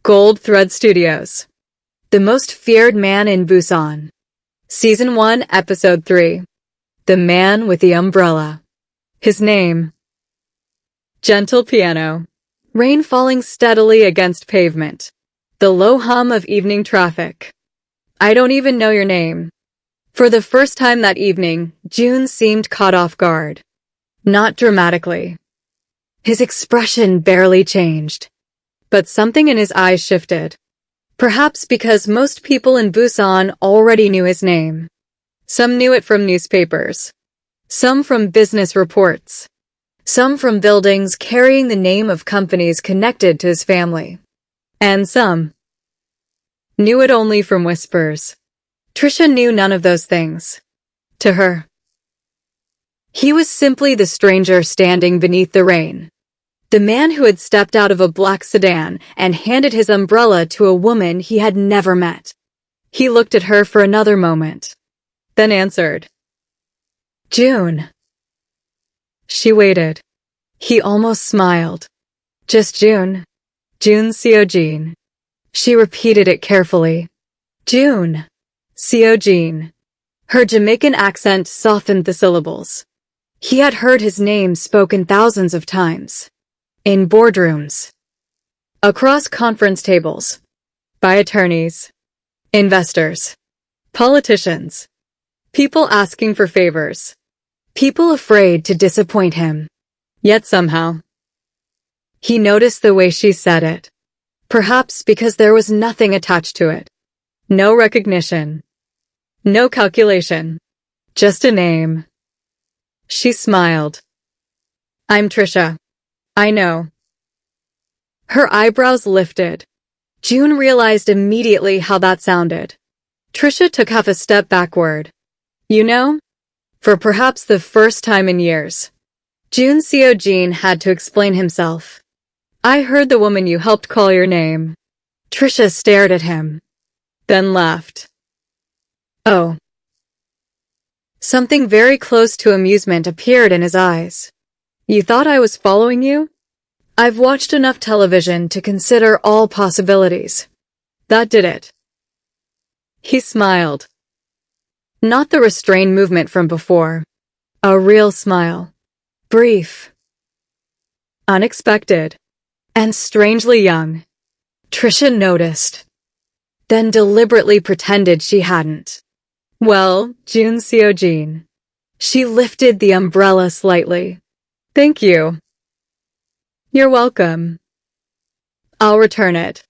Gold Thread Studios. The Most Feared Man in Busan. Season 1, Episode 3. The Man with the Umbrella. His name. Gentle piano. Rain falling steadily against pavement. The low hum of evening traffic. I don't even know your name. For the first time that evening, June seemed caught off guard. Not dramatically. His expression barely changed. But something in his eyes shifted. Perhaps because most people in Busan already knew his name. Some knew it from newspapers. Some from business reports. Some from buildings carrying the name of companies connected to his family. And some knew it only from whispers. Trisha knew none of those things. To her, he was simply the stranger standing beneath the rain. The man who had stepped out of a black sedan and handed his umbrella to a woman he had never met. He looked at her for another moment, then answered. June. She waited. He almost smiled. Just June. June Seojin. She repeated it carefully. June. Seojin. Her Jamaican accent softened the syllables. He had heard his name spoken thousands of times. In boardrooms. Across conference tables. By attorneys. Investors. Politicians. People asking for favors. People afraid to disappoint him. Yet somehow, he noticed the way she said it. Perhaps because there was nothing attached to it. No recognition. No calculation. Just a name. She smiled. I'm Trisha. I know. Her eyebrows lifted. June realized immediately how that sounded. Trisha took half a step backward. You know? For perhaps the first time in years. June Seojin had to explain himself. I heard the woman you helped call your name. Trisha stared at him. Then laughed. Oh. Something very close to amusement appeared in his eyes. You thought I was following you? I've watched enough television to consider all possibilities. That did it. He smiled. Not the restrained movement from before. A real smile. Brief. Unexpected. And strangely young. Trisha noticed. Then deliberately pretended she hadn't. Well, June Seojin. She lifted the umbrella slightly. Thank you. You're welcome. I'll return it.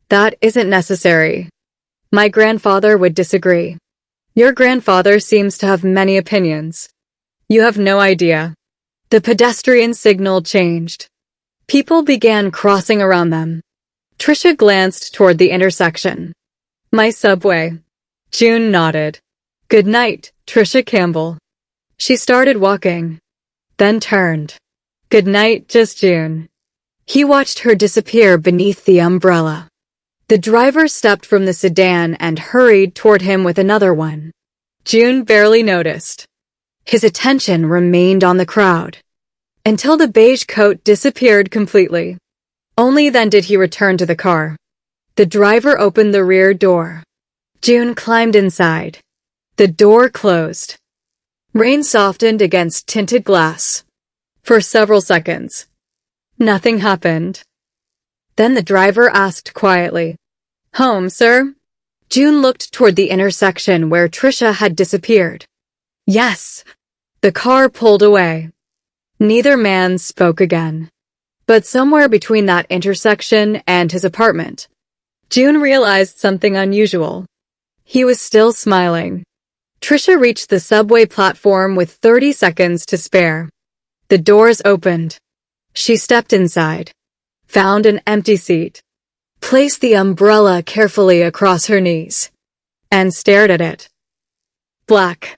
That isn't necessary. My grandfather would disagree. Your grandfather seems to have many opinions. You have no idea. The pedestrian signal changed. People began crossing around them. Trisha glanced toward the intersection. My subway. June nodded. Good night, Trisha Campbell. She started walking. Then turned. Good night, just June. He watched her disappear beneath the umbrella. The driver stepped from the sedan and hurried toward him with another one. June barely noticed. His attention remained on the crowd. Until the beige coat disappeared completely. Only then did he return to the car. The driver opened the rear door. June climbed inside. The door closed. Rain softened against tinted glass. For several seconds. Nothing happened. Then the driver asked quietly, Home, sir? June looked toward the intersection where Trisha had disappeared. Yes. The car pulled away. Neither man spoke again. But somewhere between that intersection and his apartment, June realized something unusual. He was still smiling. Trisha reached the subway platform with 30 seconds to spare. The doors opened. She stepped inside, found an empty seat, placed the umbrella carefully across her knees, and stared at it. Black.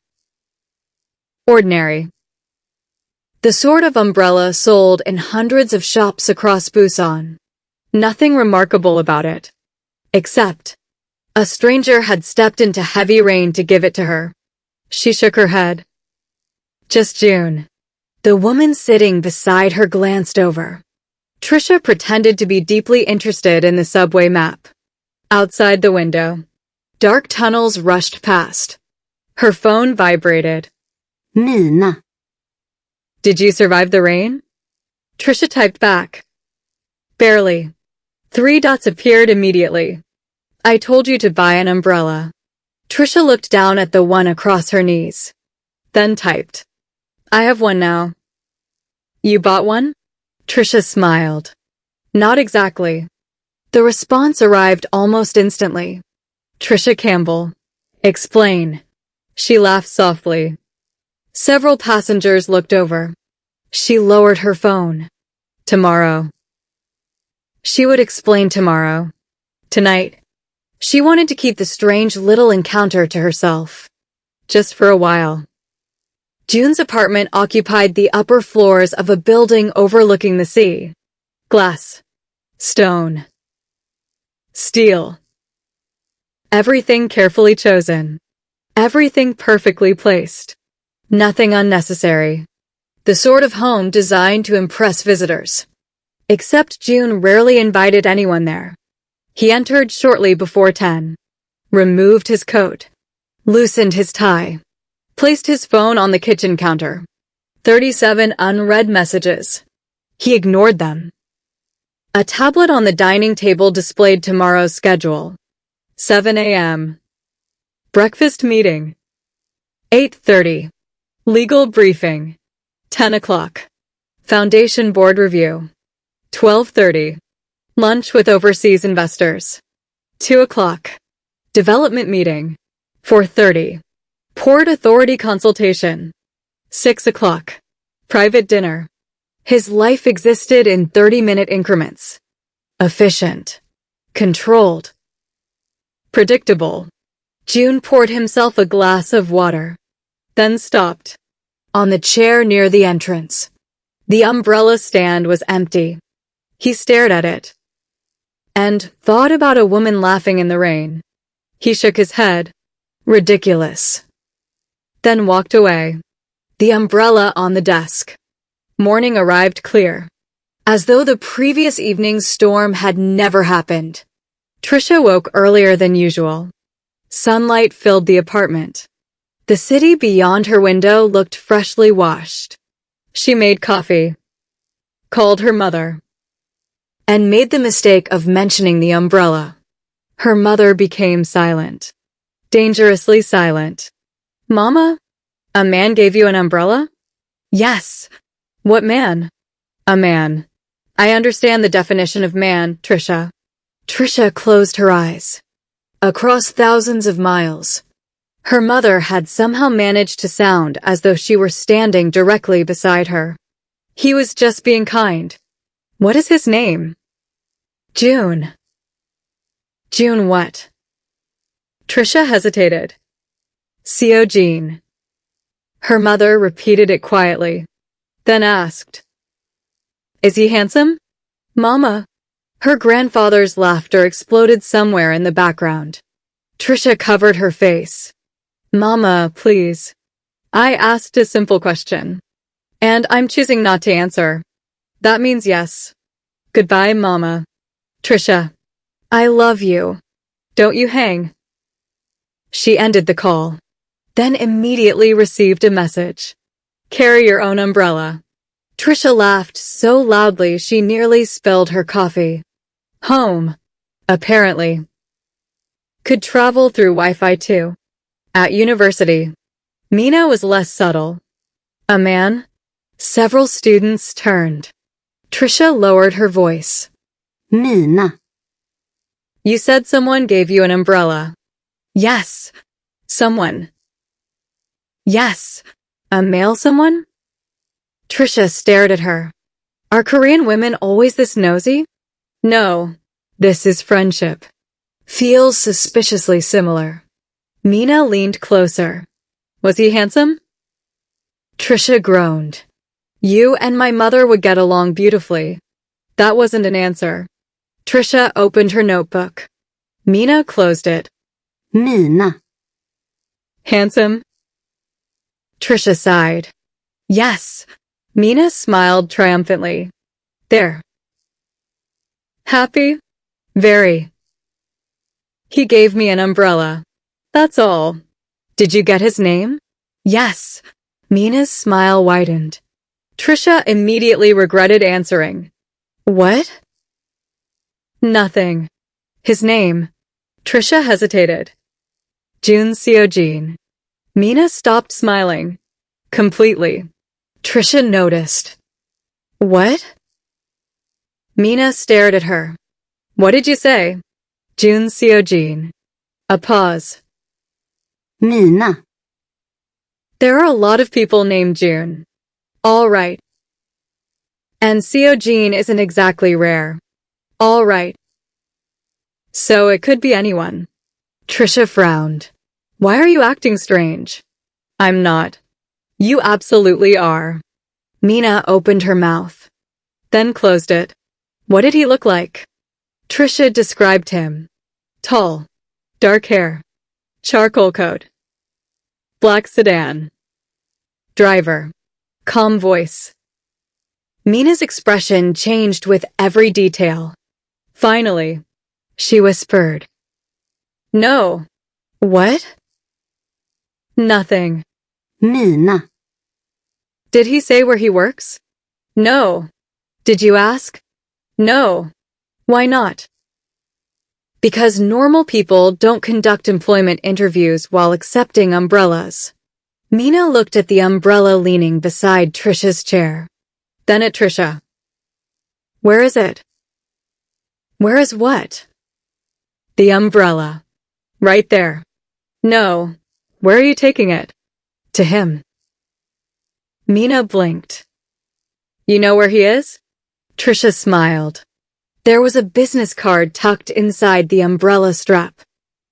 Ordinary. The sort of umbrella sold in hundreds of shops across Busan. Nothing remarkable about it. Except, a stranger had stepped into heavy rain to give it to her. She shook her head. Just June. The woman sitting beside her glanced over. Trisha pretended to be deeply interested in the subway map. Outside the window, dark tunnels rushed past. Her phone vibrated. Mina. Did you survive the rain? Trisha typed back. Barely. 3 dots appeared immediately. I told you to buy an umbrella. Trisha looked down at the one across her knees. Then typed. I have one now. You bought one? Trisha smiled. Not exactly. The response arrived almost instantly. Trisha Campbell. Explain. She laughed softly. Several passengers looked over. She lowered her phone. Tomorrow. She would explain tomorrow. Tonight. She wanted to keep the strange little encounter to herself. Just for a while. June's apartment occupied the upper floors of a building overlooking the sea. Glass. Stone. Steel. Everything carefully chosen. Everything perfectly placed. Nothing unnecessary. The sort of home designed to impress visitors. Except June rarely invited anyone there. He entered shortly before 10. Removed his coat. Loosened his tie. Placed his phone on the kitchen counter. 37 unread messages. He ignored them. A tablet on the dining table displayed tomorrow's schedule. 7 a.m. Breakfast meeting. 8:30. Legal briefing. 10 o'clock. Foundation board review. 12:30. Lunch with overseas investors. 2 o'clock. Development meeting. 4:30. Port Authority consultation. 6 o'clock. Private dinner. His life existed in 30-minute increments. Efficient. Controlled. Predictable. June poured himself a glass of water. Then stopped. On the chair near the entrance. The umbrella stand was empty. He stared at it. And thought about a woman laughing in the rain. He shook his head. Ridiculous. Then walked away. The umbrella on the desk. Morning arrived clear. As though the previous evening's storm had never happened. Trisha woke earlier than usual. Sunlight filled the apartment. The city beyond her window looked freshly washed. She made coffee. Called her mother. And made the mistake of mentioning the umbrella. Her mother became silent. Dangerously silent. Mama? A man gave you an umbrella? Yes. What man? A man. I understand the definition of man, Trisha. Trisha closed her eyes. Across thousands of miles. Her mother had somehow managed to sound as though she were standing directly beside her. He was just being kind. What is his name? June. June what? Trisha hesitated. C.O. Jean. Her mother repeated it quietly, then asked, Is he handsome? Mama. Her grandfather's laughter exploded somewhere in the background. Trisha covered her face. Mama, please. I asked a simple question. And I'm choosing not to answer. That means yes. Goodbye, Mama. Trisha. I love you. Don't you hang. She ended the call. Then immediately received a message. Carry your own umbrella. Trisha laughed so loudly she nearly spilled her coffee. Home. Apparently. Could travel through Wi-Fi too. At university. Mina was less subtle. A man? Several students turned. Trisha lowered her voice. Mina. You said someone gave you an umbrella. Yes. Someone. Yes. A male someone? Trisha stared at her. Are Korean women always this nosy? No. This is friendship. Feels suspiciously similar. Mina leaned closer. Was he handsome? Trisha groaned. You and my mother would get along beautifully. That wasn't an answer. Trisha opened her notebook. Mina closed it. Mina. Handsome? Trisha sighed. Yes. Mina smiled triumphantly. There. Happy? Very. He gave me an umbrella. That's all. Did you get his name? Yes. Mina's smile widened. Trisha immediately regretted answering. What? Nothing. His name. Trisha hesitated. Jun Seojin. Mina stopped smiling. Completely. Trisha noticed. What? Mina stared at her. What did you say? Jun Seojin. A pause. Mina. There are a lot of people named June. All right. And Seojin isn't exactly rare. All right. So it could be anyone. Trisha frowned. Why are you acting strange? I'm not. You absolutely are. Mina opened her mouth. Then closed it. What did he look like? Trisha described him. Tall. Dark hair. Charcoal coat. Black sedan. Driver. Calm voice. Mina's expression changed with every detail. Finally, she whispered. No. What? Nothing. Mina. Did he say where he works? No. Did you ask? No. Why not? Because normal people don't conduct employment interviews while accepting umbrellas. Mina looked at the umbrella leaning beside Trisha's chair. Then at Trisha. Where is it? Where is what? The umbrella. Right there. No. Where are you taking it? To him. Mina blinked. You know where he is? Trisha smiled. There was a business card tucked inside the umbrella strap.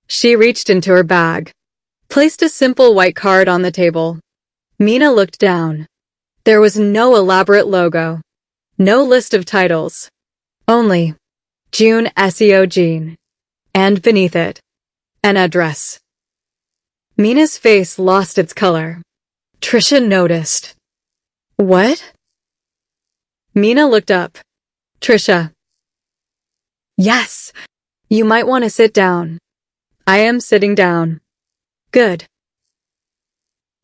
She reached into her bag, placed a simple white card on the table. Mina looked down. There was no elaborate logo, no list of titles, only June Seojin, and beneath it, an address. Mina's face lost its color. Trisha noticed. What? Mina looked up. Trisha. Yes, you might want to sit down. I am sitting down. Good.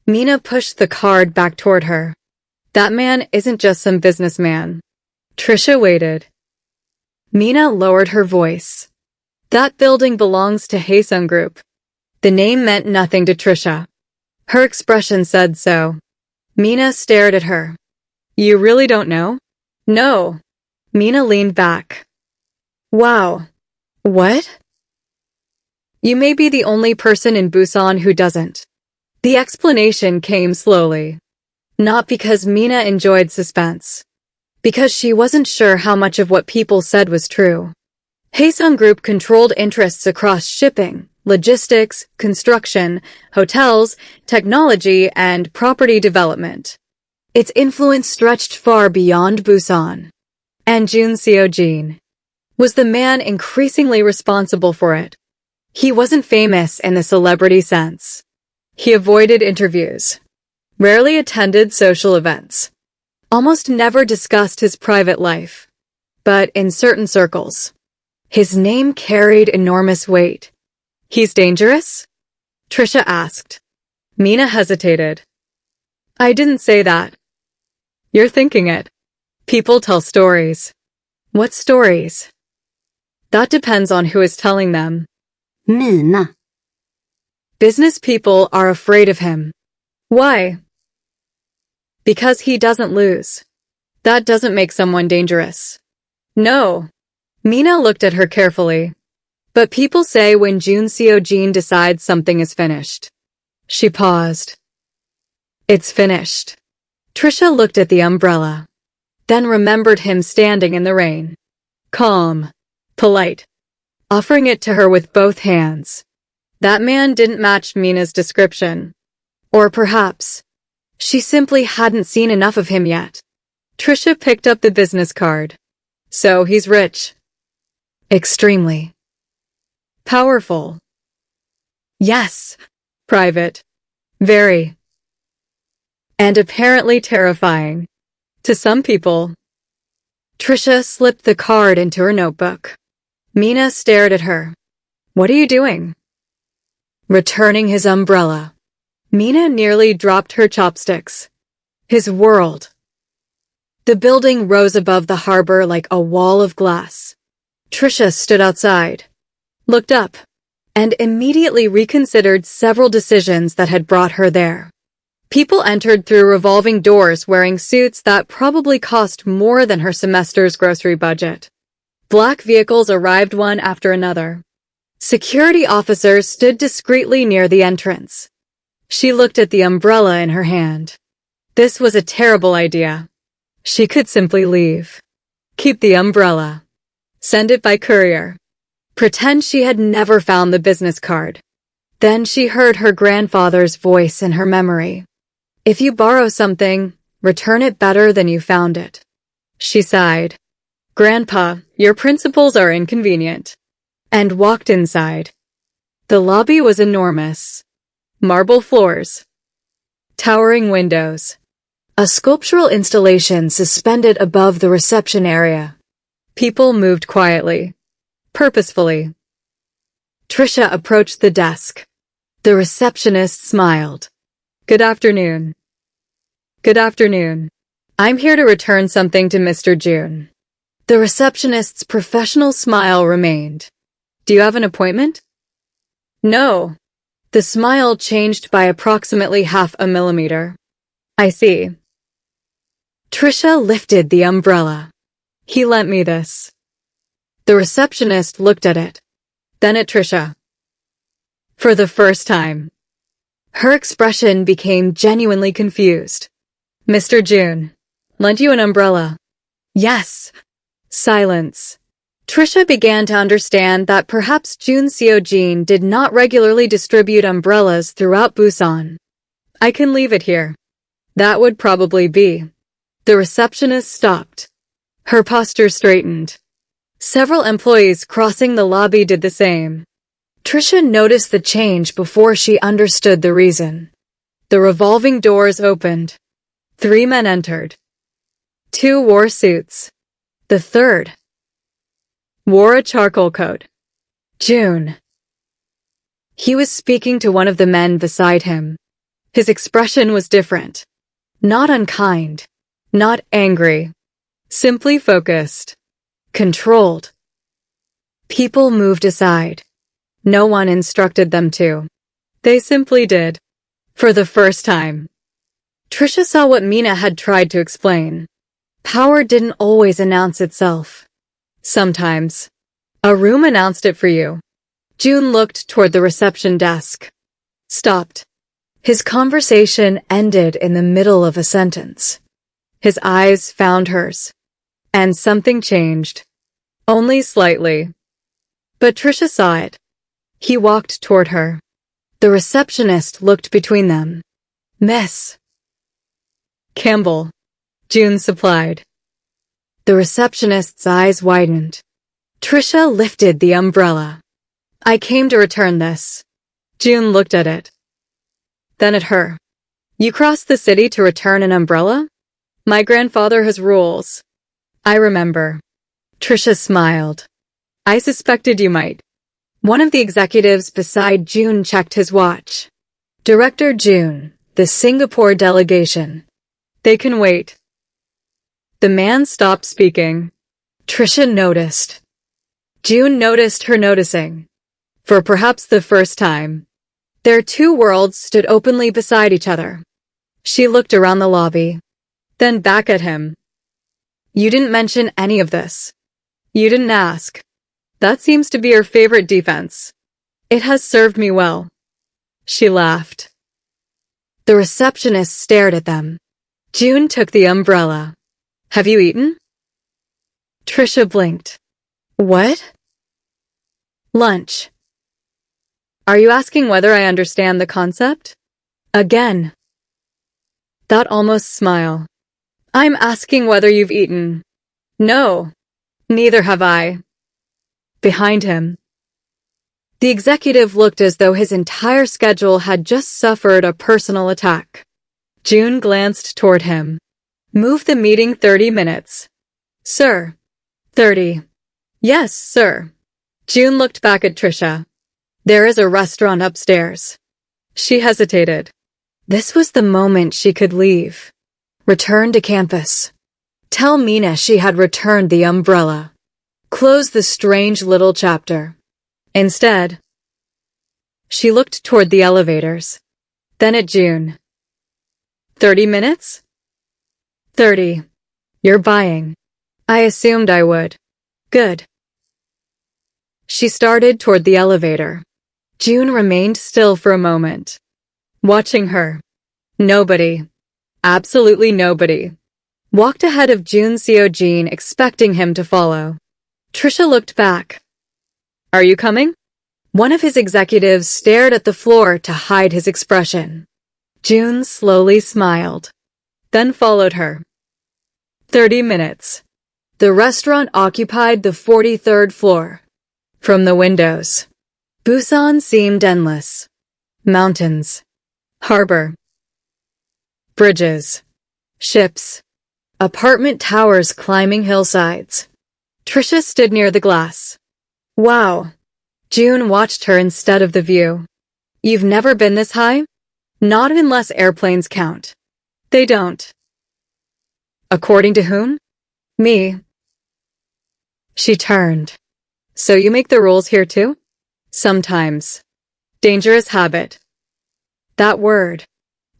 Mina pushed the card back toward her. That man isn't just some businessman. Trisha waited. Mina lowered her voice. That building belongs to Haesung Group. The name meant nothing to Trisha. Her expression said so. Mina stared at her. You really don't know? No. Mina leaned back. Wow. What? You may be the only person in Busan who doesn't. The explanation came slowly. Not because Mina enjoyed suspense. Because she wasn't sure how much of what people said was true. Haesung Group controlled interests across shipping, logistics, construction, hotels, technology, and property development. Its influence stretched far beyond Busan. And Jun Seojin was the man increasingly responsible for it. He wasn't famous in the celebrity sense. He avoided interviews, rarely attended social events, almost never discussed his private life. But in certain circles, his name carried enormous weight. He's dangerous? Trisha asked. Mina hesitated. I didn't say that. You're thinking it. People tell stories. What stories? That depends on who is telling them. Mina. Business people are afraid of him. Why? Because he doesn't lose. That doesn't make someone dangerous. No. Mina looked at her carefully. But people say when Jun Seojin decides something is finished. She paused. It's finished. Trisha looked at the umbrella. Then remembered him standing in the rain. Calm. Polite. Offering it to her with both hands. That man didn't match Mina's description. Or perhaps, she simply hadn't seen enough of him yet. Trisha picked up the business card. So he's rich. Extremely. Powerful. Yes. Private. Very. And apparently terrifying. To some people. Trisha slipped the card into her notebook. Mina stared at her. What are you doing? Returning his umbrella. Mina nearly dropped her chopsticks. His world. The building rose above the harbor like a wall of glass. Trisha stood outside, looked up, and immediately reconsidered several decisions that had brought her there. People entered through revolving doors wearing suits that probably cost more than her semester's grocery budget. Black vehicles arrived one after another. Security officers stood discreetly near the entrance. She looked at the umbrella in her hand. This was a terrible idea. She could simply leave. Keep the umbrella. Send it by courier. Pretend she had never found the business card. Then she heard her grandfather's voice in her memory. If you borrow something, return it better than you found it. She sighed. Grandpa, your principles are inconvenient. And walked inside. The lobby was enormous. Marble floors. Towering windows. A sculptural installation suspended above the reception area. People moved quietly. Purposefully. Trisha approached the desk. The receptionist smiled. Good afternoon. Good afternoon. I'm here to return something to Mr. June. The receptionist's professional smile remained. Do you have an appointment? No. The smile changed by approximately 0.5 millimeter. I see. Trisha lifted the umbrella. He lent me this. The receptionist looked at it. Then at Trisha. For the first time. Her expression became genuinely confused. Mr. June, lent you an umbrella? Yes. Silence. Trisha began to understand that perhaps June Seojin did not regularly distribute umbrellas throughout Busan. I can leave it here. That would probably be. The receptionist stopped. Her posture straightened. Several employees crossing the lobby did the same. Trisha noticed the change before she understood the reason. The revolving doors opened. 3 men entered. 2 wore suits. The third wore a charcoal coat. June. He was speaking to one of the men beside him. His expression was different. Not unkind. Not angry. Simply focused. Controlled. People moved aside. No one instructed them to. They simply did. For the first time. Trisha saw what Mina had tried to explain. Power didn't always announce itself. Sometimes. A room announced it for you. June looked toward the reception desk. Stopped. His conversation ended in the middle of a sentence. His eyes found hers. And something changed. Only slightly. But Trisha saw it. He walked toward her. The receptionist looked between them. Miss Campbell. June supplied. The receptionist's eyes widened. Trisha lifted the umbrella. I came to return this. June looked at it. Then at her. You crossed the city to return an umbrella? My grandfather has rules. I remember. Trisha smiled. I suspected you might. One of the executives beside June checked his watch. Director June, the Singapore delegation. They can wait. The man stopped speaking. Trisha noticed. June noticed her noticing. For perhaps the first time. Their 2 worlds stood openly beside each other. She looked around the lobby. Then back at him. You didn't mention any of this. You didn't ask. That seems to be your favorite defense. It has served me well. She laughed. The receptionist stared at them. June took the umbrella. Have you eaten? Trisha blinked. What? Lunch. Are you asking whether I understand the concept? Again. That almost smile. I'm asking whether you've eaten. No. Neither have I. Behind him. The executive looked as though his entire schedule had just suffered a personal attack. June glanced toward him. Move the meeting 30 minutes. Sir. 30. Yes, sir. June looked back at Trisha. There is a restaurant upstairs. She hesitated. This was the moment she could leave. Return to campus. Tell Mina she had returned the umbrella. Close the strange little chapter. Instead, she looked toward the elevators. Then at June. 30 minutes? 30. You're buying. I assumed I would. Good. She started toward the elevator. June remained still for a moment, watching her. Nobody, absolutely nobody, walked ahead of June Seojin, expecting him to follow. Trisha looked back. Are you coming? One of his executives stared at the floor to hide his expression. June slowly smiled, then followed her. 30 minutes. The restaurant occupied the 43rd floor. From the windows, Busan seemed endless. Mountains, harbor, bridges, ships, apartment towers climbing hillsides. Trisha stood near the glass. Wow. June watched her instead of the view. You've never been this high? Not unless airplanes count. They don't. According to whom? Me. She turned. So you make the rules here too? Sometimes. Dangerous habit. That word.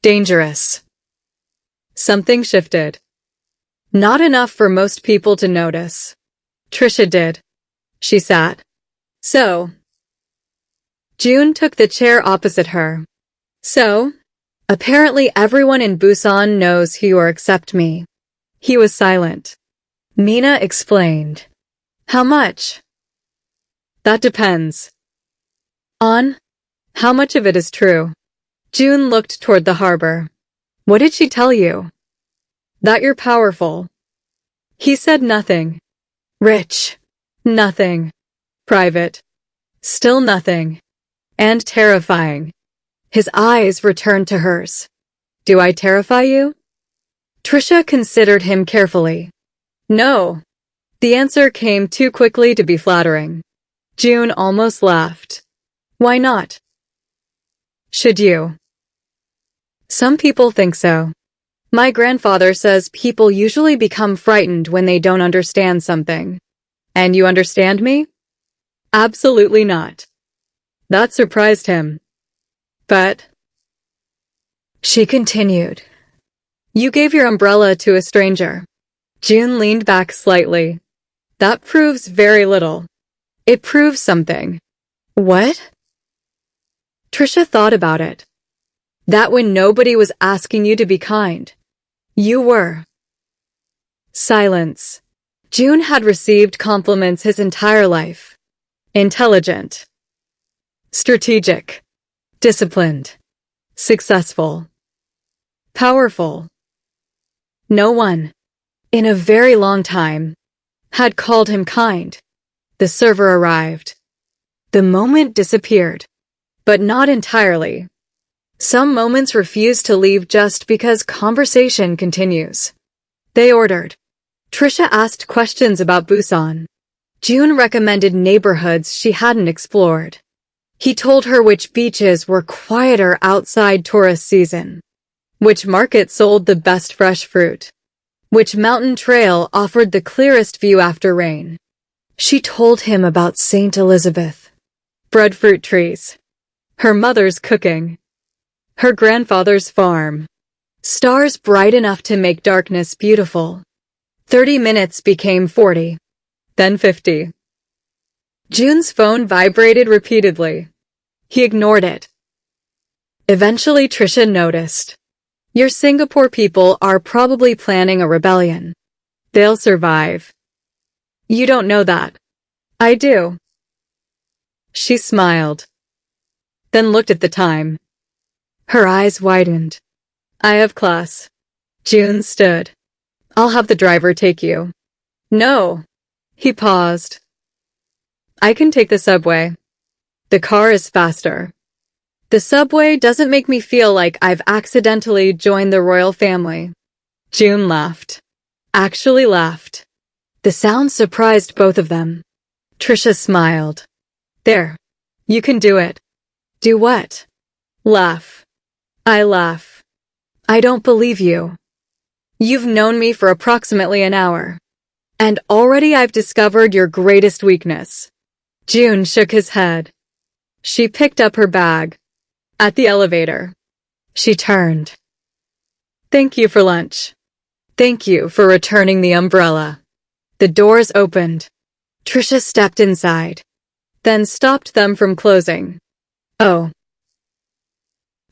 Dangerous. Something shifted. Not enough for most people to notice. Trisha did. She sat. So. June took the chair opposite her. So. Apparently everyone in Busan knows who you are except me. He was silent. Mina explained. How much? That depends. On? How much of it is true? June looked toward the harbor. What did she tell you? That you're powerful. He said nothing. Rich. Nothing. Private. Still nothing. And terrifying. His eyes returned to hers. Do I terrify you? Trisha considered him carefully. No. The answer came too quickly to be flattering. June almost laughed. Why not? Should you? Some people think so. My grandfather says people usually become frightened when they don't understand something. And you understand me? Absolutely not. That surprised him. But, she continued, you gave your umbrella to a stranger. June leaned back slightly. That proves very little. It proves something. What? Trisha thought about it. That when nobody was asking you to be kind, you were. Silence. June had received compliments his entire life. Intelligent. Strategic. Disciplined. Successful. Powerful. No one, in a very long time, had called him kind. The server arrived. The moment disappeared. But not entirely. Some moments refuse to leave just because conversation continues. They ordered. Trisha asked questions about Busan. June recommended neighborhoods she hadn't explored. He told her which beaches were quieter outside tourist season, which market sold the best fresh fruit, which mountain trail offered the clearest view after rain. She told him about St. Elizabeth, breadfruit trees, her mother's cooking, her grandfather's farm, stars bright enough to make darkness beautiful. 30 minutes became 40, then 50. June's phone vibrated repeatedly. He ignored it. Eventually Trisha noticed. Your Singapore people are probably planning a rebellion. They'll survive. You don't know that. I do. She smiled. Then looked at the time. Her eyes widened. I have class. June stood. I'll have the driver take you. No. He paused. I can take the subway. The car is faster. The subway doesn't make me feel like I've accidentally joined the royal family. June laughed. Actually laughed. The sound surprised both of them. Trisha smiled. There. You can do it. Do what? Laugh. I laugh. I don't believe you. You've known me for approximately an hour. And already I've discovered your greatest weakness. June shook his head. She picked up her bag. At the elevator. She turned. Thank you for lunch. Thank you for returning the umbrella. The doors opened. Trisha stepped inside, then stopped them from closing. Oh.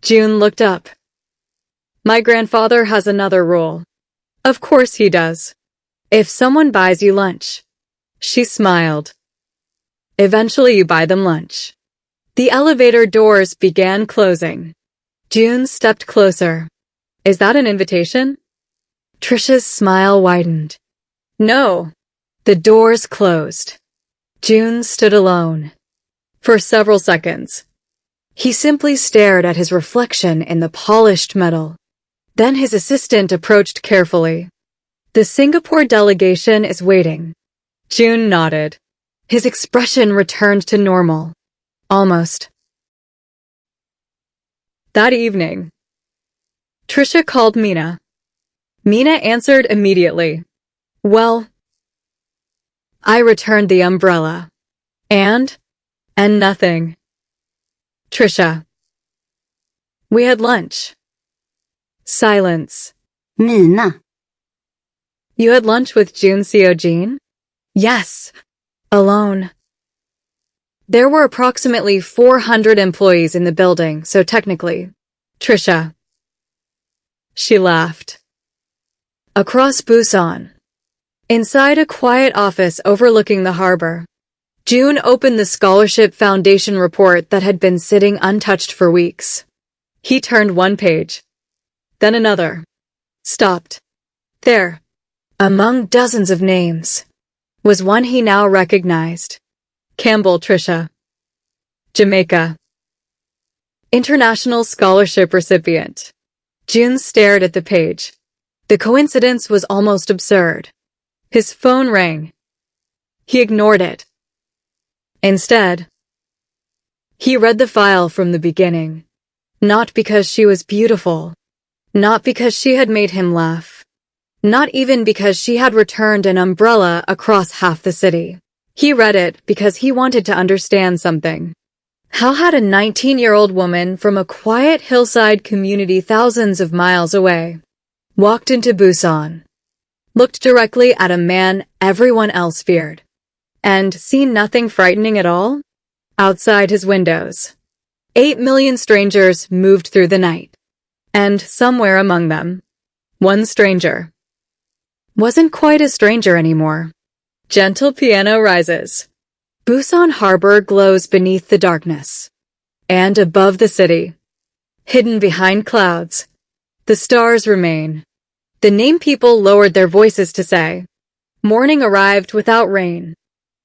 June looked up. My grandfather has another rule. Of course he does. If someone buys you lunch. She smiled. Eventually you buy them lunch. The elevator doors began closing. June stepped closer. Is that an invitation? Trisha's smile widened. No. The doors closed. June stood alone. For several seconds. He simply stared at his reflection in the polished metal. Then his assistant approached carefully. The Singapore delegation is waiting. June nodded. His expression returned to normal. Almost. That evening, Trisha called Mina. Mina answered immediately. Well, I returned the umbrella. And nothing. Trisha. We had lunch. Silence. Mina. You had lunch with June Seojin? Yes. Alone. There were approximately 400 employees in the building, so technically. Trisha. She laughed. Across Busan. Inside a quiet office overlooking the harbor. June opened the Scholarship Foundation report that had been sitting untouched for weeks. He turned one page. Then another. Stopped. There, among dozens of names, was one he now recognized. Campbell Trisha. Jamaica. International Scholarship recipient. June stared at the page. The coincidence was almost absurd. His phone rang. He ignored it. Instead, he read the file from the beginning. Not because she was beautiful. Not because she had made him laugh. Not even because she had returned an umbrella across half the city. He read it because he wanted to understand something. How had a 19-year-old woman from a quiet hillside community thousands of miles away walked into Busan, looked directly at a man everyone else feared, and seen nothing frightening at all? Outside his windows, 8 million strangers moved through the night. And somewhere among them, one stranger wasn't quite a stranger anymore. Gentle piano rises. Busan Harbor glows beneath the darkness. And above the city, hidden behind clouds, the stars remain. The name people lowered their voices to say. Morning arrived without rain.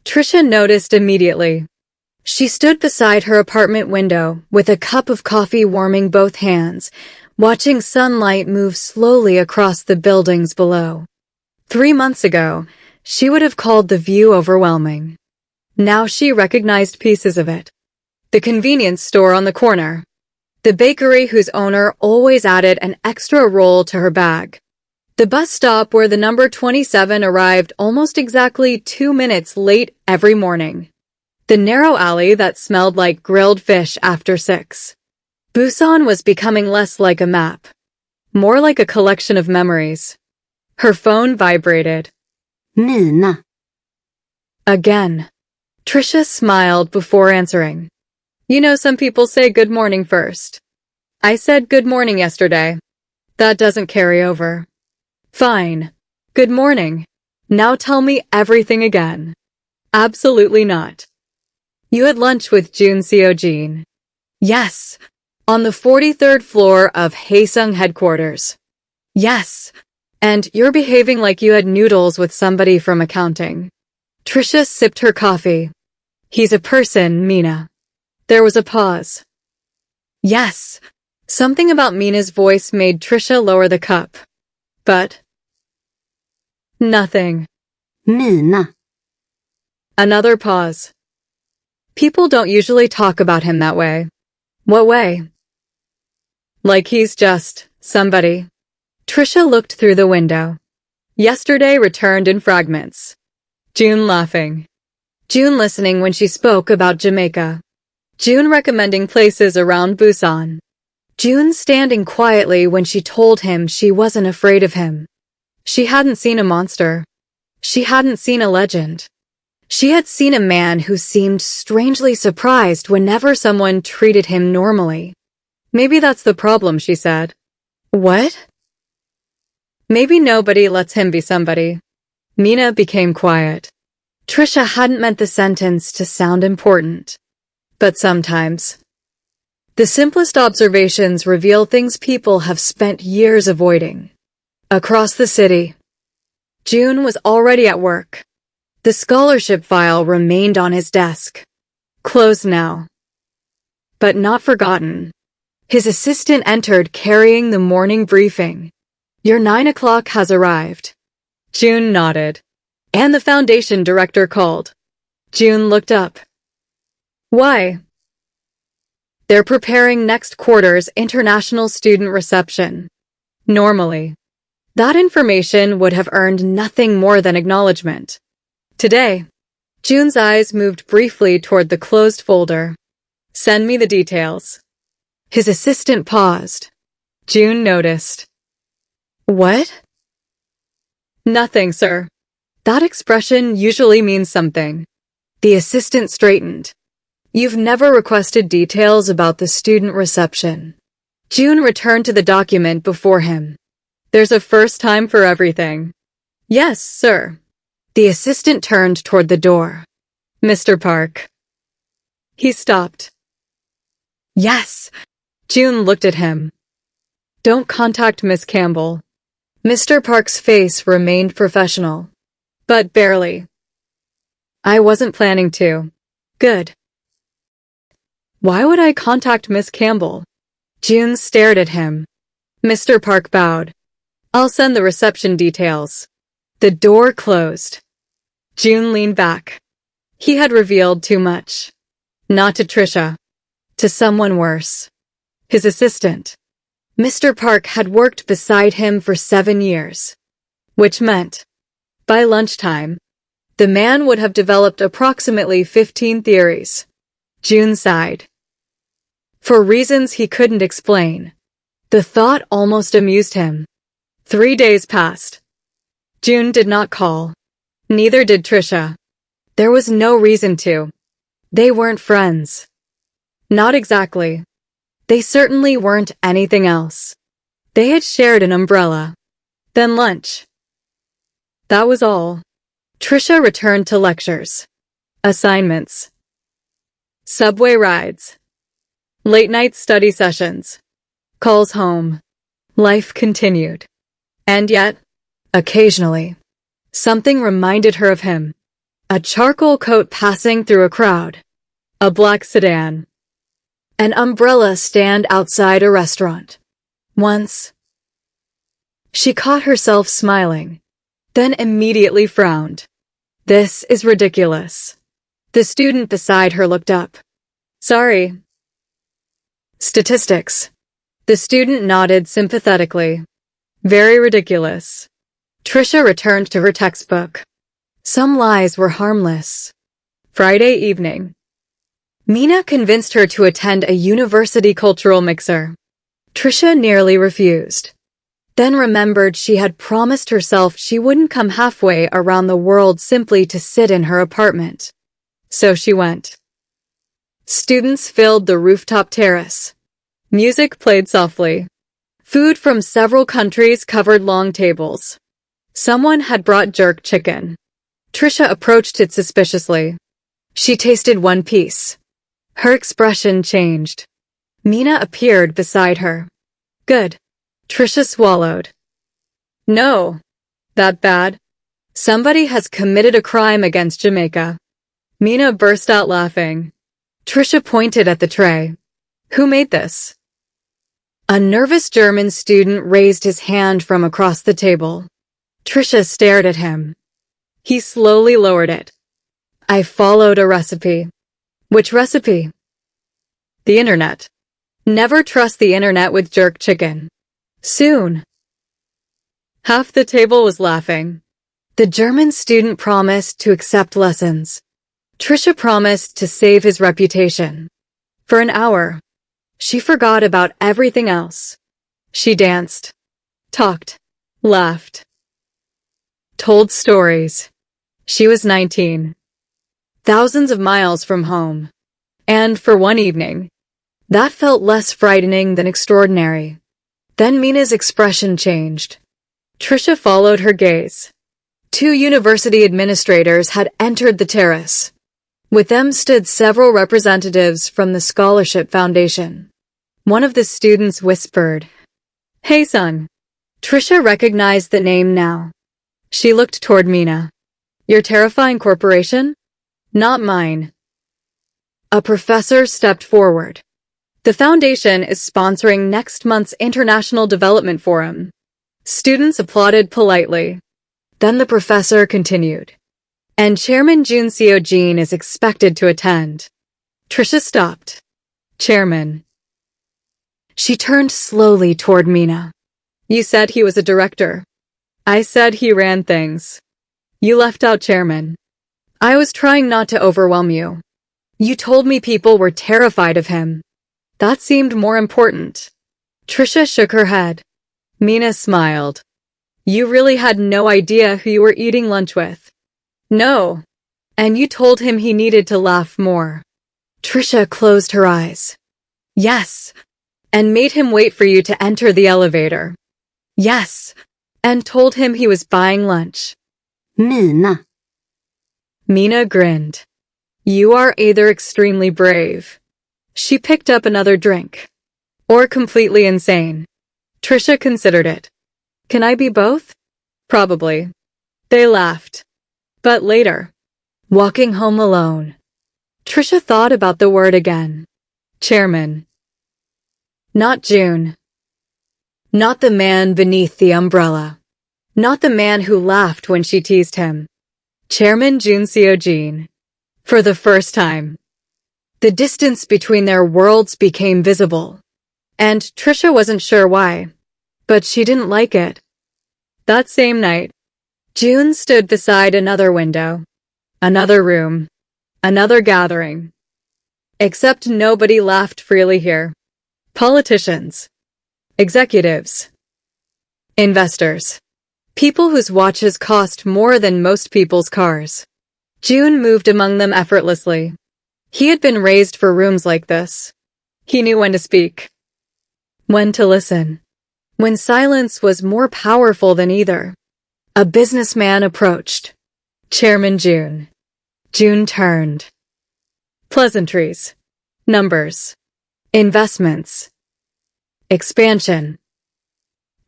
Trisha noticed immediately. She stood beside her apartment window with a cup of coffee warming both hands, watching sunlight move slowly across the buildings below. 3 months ago, she would have called the view overwhelming. Now she recognized pieces of it. The convenience store on the corner. The bakery whose owner always added an extra roll to her bag. The bus stop where the number 27 arrived almost exactly 2 minutes late every morning. The narrow alley that smelled like grilled fish after 6. Busan was becoming less like a map, more like a collection of memories. Her phone vibrated. Mina. Again. Trisha smiled before answering. You know, some people say good morning first. I said good morning yesterday. That doesn't carry over. Fine. Good morning. Now tell me everything again. Absolutely not. You had lunch with June Seojin. Yes. On the 43rd floor of Haesung headquarters. Yes. And you're behaving like you had noodles with somebody from accounting. Trisha sipped her coffee. He's a person, Mina. There was a pause. Yes. Something about Mina's voice made Trisha lower the cup. But nothing. Mina. Another pause. People don't usually talk about him that way. What way? Like he's just somebody. Trisha looked through the window. Yesterday returned in fragments. June laughing. June listening when she spoke about Jamaica. June recommending places around Busan. June standing quietly when she told him she wasn't afraid of him. She hadn't seen a monster. She hadn't seen a legend. She had seen a man who seemed strangely surprised whenever someone treated him normally. Maybe that's the problem, she said. What? Maybe nobody lets him be somebody. Mina became quiet. Trisha hadn't meant the sentence to sound important. But sometimes, the simplest observations reveal things people have spent years avoiding. Across the city, June was already at work. The scholarship file remained on his desk. Closed now. But not forgotten. His assistant entered carrying the morning briefing. Your 9 o'clock has arrived. June nodded. And the foundation director called. June looked up. Why? They're preparing next quarter's international student reception. Normally, that information would have earned nothing more than acknowledgement. Today, June's eyes moved briefly toward the closed folder. Send me the details. His assistant paused. June noticed. What? Nothing, sir. That expression usually means something. The assistant straightened. You've never requested details about the student reception. June returned to the document before him. There's a first time for everything. Yes, sir. The assistant turned toward the door. Mr. Park. He stopped. Yes. June looked at him. Don't contact Miss Campbell. Mr. Park's face remained professional. But barely. I wasn't planning to. Good. Why would I contact Miss Campbell? June stared at him. Mr. Park bowed. I'll send the reception details. The door closed. June leaned back. He had revealed too much. Not to Trisha. To someone worse. His assistant. Mr. Park had worked beside him for 7 years. Which meant, by lunchtime, the man would have developed approximately 15 theories. June sighed. For reasons he couldn't explain, the thought almost amused him. 3 days passed. June did not call. Neither did Trisha. There was no reason to. They weren't friends. Not exactly. They certainly weren't anything else. They had shared an umbrella. Then lunch. That was all. Trisha returned to lectures. Assignments. Subway rides. Late-night study sessions. Calls home. Life continued. And yet, occasionally, something reminded her of him. A charcoal coat passing through a crowd. A black sedan. An umbrella stand outside a restaurant. Once, she caught herself smiling, then immediately frowned. This is ridiculous. The student beside her looked up. Sorry. Statistics. The student nodded sympathetically. Very ridiculous. Trisha returned to her textbook. Some lies were harmless. Friday evening. Mina convinced her to attend a university cultural mixer. Trisha nearly refused. Then remembered she had promised herself she wouldn't come halfway around the world simply to sit in her apartment. So she went. Students filled the rooftop terrace. Music played softly. Food from several countries covered long tables. Someone had brought jerk chicken. Trisha approached it suspiciously. She tasted one piece. Her expression changed. Mina appeared beside her. Good. Trisha swallowed. No. That bad? Somebody has committed a crime against Jamaica. Mina burst out laughing. Trisha pointed at the tray. Who made this? A nervous German student raised his hand from across the table. Trisha stared at him. He slowly lowered it. I followed a recipe. Which recipe? The internet. Never trust the internet with jerk chicken. Soon. Half the table was laughing. The German student promised to accept lessons. Trisha promised to save his reputation. For an hour, she forgot about everything else. She danced, talked, laughed, told stories. She was 19. Thousands of miles from home. And for one evening, that felt less frightening than extraordinary. Then Mina's expression changed. Trisha followed her gaze. 2 university administrators had entered the terrace. With them stood several representatives from the Scholarship Foundation. One of the students whispered, "Hey, son." Trisha recognized the name now. She looked toward Mina. "Your terrifying corporation?" "Not mine." A professor stepped forward. "The foundation is sponsoring next month's International Development Forum." Students applauded politely. Then the professor continued. "And Chairman Jun Seo-jin is expected to attend." Trisha stopped. "Chairman." She turned slowly toward Mina. "You said he was a director." "I said he ran things." "You left out chairman." "I was trying not to overwhelm you." "You told me people were terrified of him." "That seemed more important." Trisha shook her head. Mina smiled. "You really had no idea who you were eating lunch with." "No. And you told him he needed to laugh more." Trisha closed her eyes. "Yes. And made him wait for you to enter the elevator." "Yes. And told him he was buying lunch." Mina. Mina grinned. "You are either extremely brave." She picked up another drink. "Or completely insane." Trisha considered it. "Can I be both?" "Probably." They laughed. But later, walking home alone, Trisha thought about the word again. Chairman. Not June. Not the man beneath the umbrella. Not the man who laughed when she teased him. Chairman Jun Seo-jin. For the first time, the distance between their worlds became visible. And Trisha wasn't sure why, but she didn't like it. That same night, June stood beside another window, another room, another gathering. Except nobody laughed freely here. Politicians, executives, investors, people whose watches cost more than most people's cars. June moved among them effortlessly. He had been raised for rooms like this. He knew when to speak, when to listen, when silence was more powerful than either. A businessman approached. Chairman June. June turned. Pleasantries. Numbers. Investments. Expansion.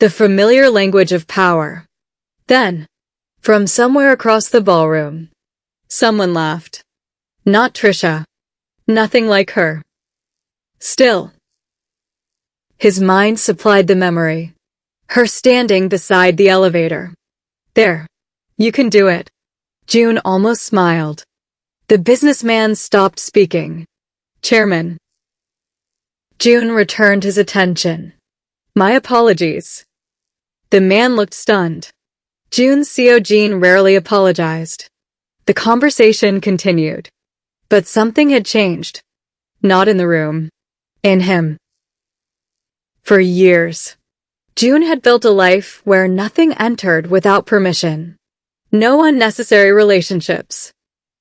The familiar language of power. Then, from somewhere across the ballroom, someone laughed. Not Trisha. Nothing like her. Still. His mind supplied the memory. Her standing beside the elevator. There. You can do it. June almost smiled. The businessman stopped speaking. Chairman. June returned his attention. My apologies. The man looked stunned. Jun Seo-jin rarely apologized. The conversation continued. But something had changed. Not in the room. In him. For years, June had built a life where nothing entered without permission. No unnecessary relationships.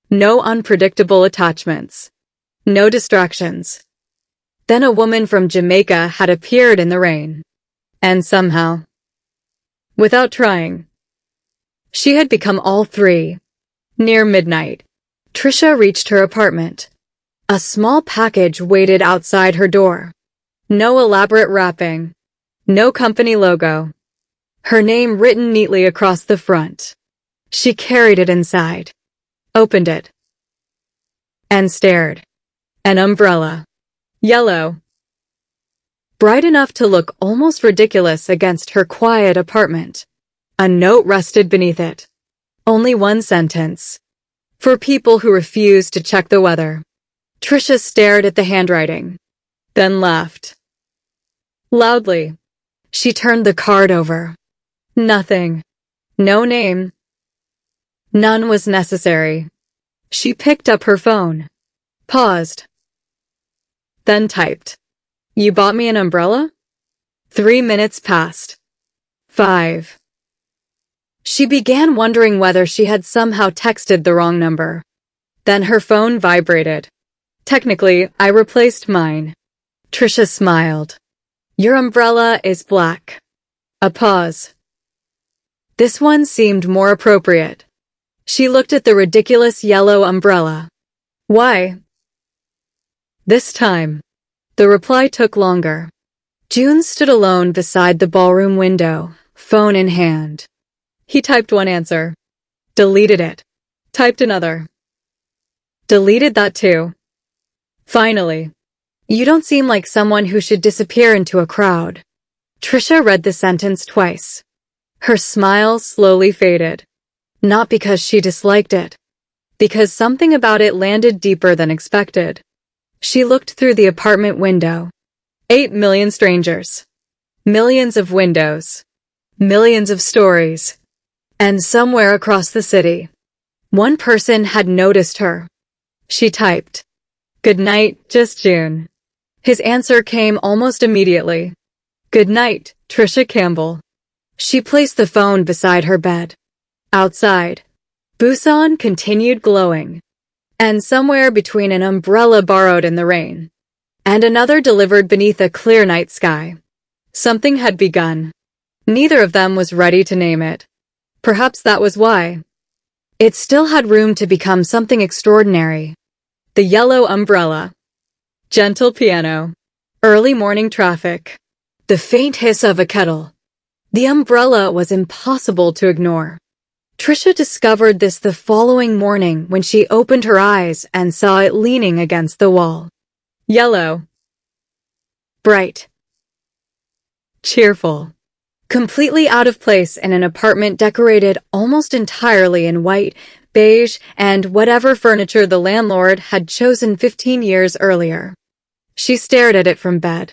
No unpredictable attachments. No distractions. Then a woman from Jamaica had appeared in the rain. And somehow, without trying, she had become all three. Near midnight, Trisha reached her apartment. A small package waited outside her door. No elaborate wrapping. No company logo. Her name written neatly across the front. She carried it inside. Opened it. And stared. An umbrella. Yellow. Bright enough to look almost ridiculous against her quiet apartment. A note rested beneath it. Only one sentence. For people who refuse to check the weather. Trisha stared at the handwriting, then laughed. Loudly. She turned the card over. Nothing. No name. None was necessary. She picked up her phone. Paused. Then typed. You bought me an umbrella? 3 minutes passed. 5. She began wondering whether she had somehow texted the wrong number. Then her phone vibrated. Technically, I replaced mine. Trisha smiled. Your umbrella is black. A pause. This one seemed more appropriate. She looked at the ridiculous yellow umbrella. Why? This time. The reply took longer. June stood alone beside the ballroom window, phone in hand. He typed one answer. Deleted it. Typed another. Deleted that too. Finally. You don't seem like someone who should disappear into a crowd. Trisha read the sentence twice. Her smile slowly faded. Not because she disliked it. Because something about it landed deeper than expected. She looked through the apartment window. 8 million strangers. Millions of windows. Millions of stories. And somewhere across the city, one person had noticed her. She typed, Good night, just June. His answer came almost immediately. Good night, Trisha Campbell. She placed the phone beside her bed. Outside, Busan continued glowing. And somewhere between an umbrella borrowed in the rain and another delivered beneath a clear night sky, something had begun. Neither of them was ready to name it. Perhaps that was why. It still had room to become something extraordinary. The yellow umbrella. Gentle piano. Early morning traffic. The faint hiss of a kettle. The umbrella was impossible to ignore. Trisha discovered this the following morning when she opened her eyes and saw it leaning against the wall. Yellow. Bright. Cheerful. Completely out of place in an apartment decorated almost entirely in white, beige, and whatever furniture the landlord had chosen 15 years earlier. She stared at it from bed.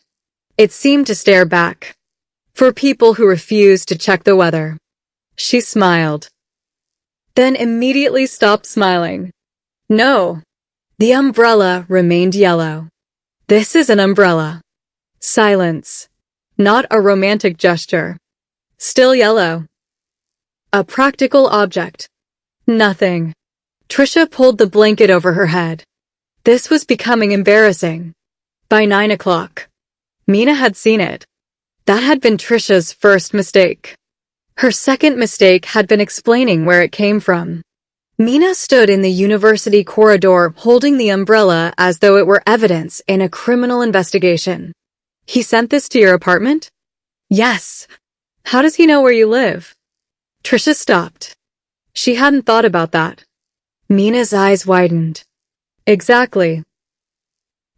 It seemed to stare back. For people who refused to check the weather. She smiled. Then immediately stopped smiling. No. The umbrella remained yellow. This is an umbrella. Silence. Not a romantic gesture. Still yellow. A practical object. Nothing. Trisha pulled the blanket over her head. This was becoming embarrassing. By 9 o'clock, Mina had seen it. That had been Trisha's first mistake. Her second mistake had been explaining where it came from. Mina stood in the university corridor holding the umbrella as though it were evidence in a criminal investigation. He sent this to your apartment? Yes. How does he know where you live? Trisha stopped. She hadn't thought about that. Mina's eyes widened. Exactly.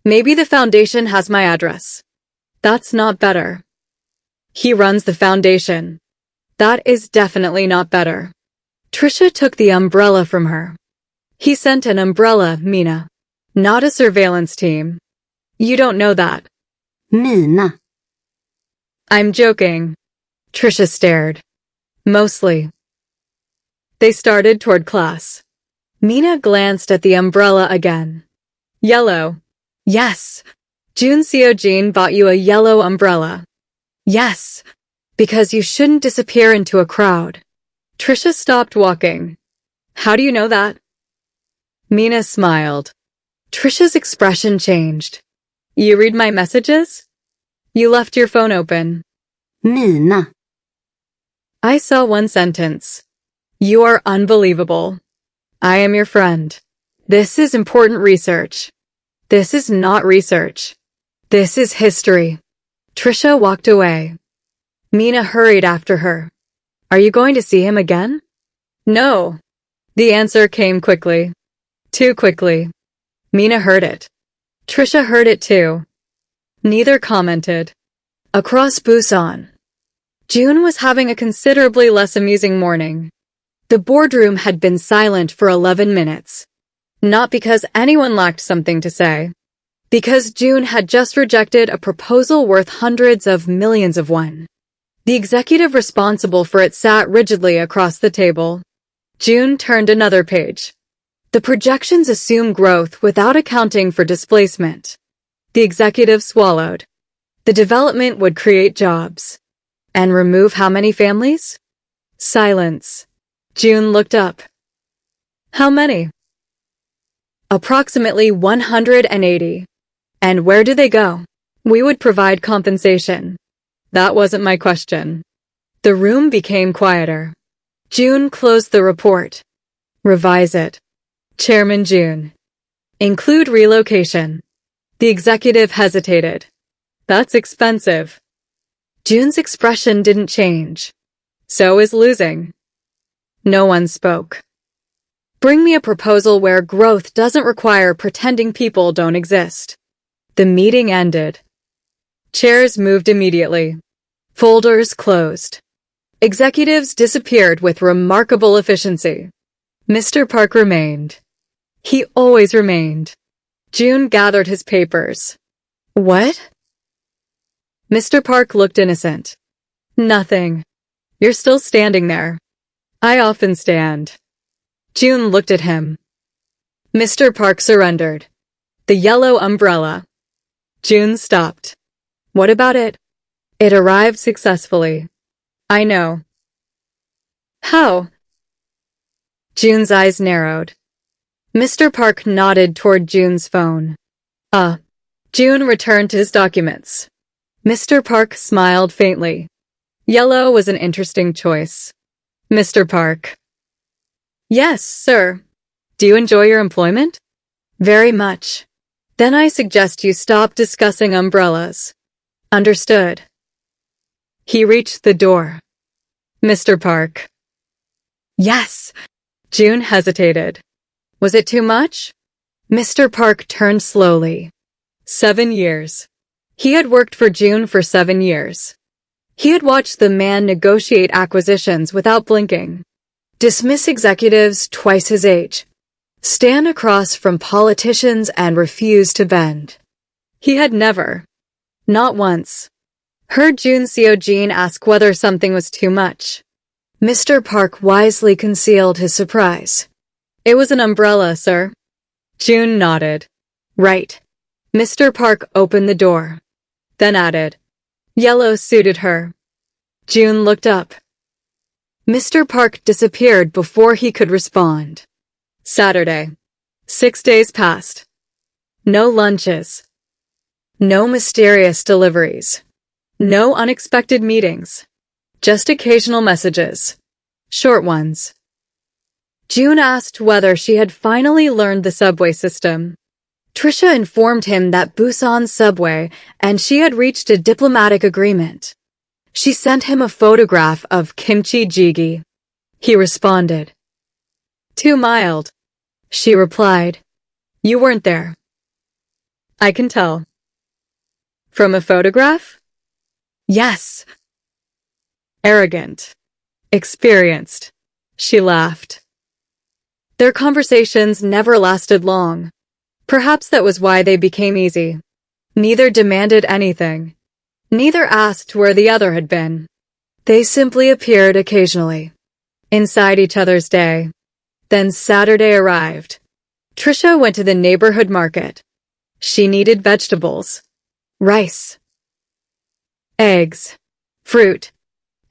Maybe the foundation has my address. That's not better. He runs the foundation. That is definitely not better. Trisha took the umbrella from her. He sent an umbrella, Mina. Not a surveillance team. You don't know that. Mina. I'm joking. Trisha stared. Mostly. They started toward class. Mina glanced at the umbrella again. Yellow. Yes. June Seo-jin bought you a yellow umbrella. Yes. Because you shouldn't disappear into a crowd. Trisha stopped walking. How do you know that? Mina smiled. Trisha's expression changed. You read my messages? You left your phone open. Mina. I saw one sentence. You are unbelievable. I am your friend. This is important research. This is not research. This is history. Trisha walked away. Mina hurried after her. Are you going to see him again? No. The answer came quickly. Too quickly. Mina heard it. Trisha heard it too. Neither commented. Across Busan, June was having a considerably less amusing morning. The boardroom had been silent for 11 minutes. Not because anyone lacked something to say. Because June had just rejected a proposal worth hundreds of millions of won. The executive responsible for it sat rigidly across the table. June turned another page. The projections assume growth without accounting for displacement. The executive swallowed. The development would create jobs. And remove how many families? Silence. June looked up. How many? Approximately 180. And where do they go? We would provide compensation. That wasn't my question. The room became quieter. June closed the report. Revise it. Chairman June. Include relocation. The executive hesitated. That's expensive. June's expression didn't change. So is losing. No one spoke. Bring me a proposal where growth doesn't require pretending people don't exist. The meeting ended. Chairs moved immediately. Folders closed. Executives disappeared with remarkable efficiency. Mr. Park remained. He always remained. June gathered his papers. What? Mr. Park looked innocent. Nothing. You're still standing there. I often stand. June looked at him. Mr. Park surrendered. The yellow umbrella. June stopped. What about it? It arrived successfully. I know. How? June's eyes narrowed. Mr. Park nodded toward June's phone. June returned to his documents. Mr. Park smiled faintly. Yellow was an interesting choice. Mr. Park. Yes, sir. Do you enjoy your employment? Very much. Then I suggest you stop discussing umbrellas. Understood. He reached the door. Mr. Park. Yes. June hesitated. Was it too much? Mr. Park turned slowly. 7 years. He had worked for June for 7 years. He had watched the man negotiate acquisitions without blinking, dismiss executives twice his age, stand across from politicians and refuse to bend. He had never, not once, heard June Seo-jin ask whether something was too much. Mr. Park wisely concealed his surprise. It was an umbrella, sir. June nodded. Right. Mr. Park opened the door. Then added, yellow suited her. June looked up. Mr. Park disappeared before he could respond. Saturday. 6 days passed. No lunches. No mysterious deliveries. No unexpected meetings. Just occasional messages. Short ones. June asked whether she had finally learned the subway system. Trisha informed him that Busan's subway and she had reached a diplomatic agreement. She sent him a photograph of kimchi jjigae. He responded. Too mild. She replied. You weren't there. I can tell. From a photograph? Yes. Arrogant. Experienced. She laughed. Their conversations never lasted long. Perhaps that was why they became easy. Neither demanded anything. Neither asked where the other had been. They simply appeared occasionally, inside each other's day. Then Saturday arrived. Trisha went to the neighborhood market. She needed vegetables, rice, eggs, fruit,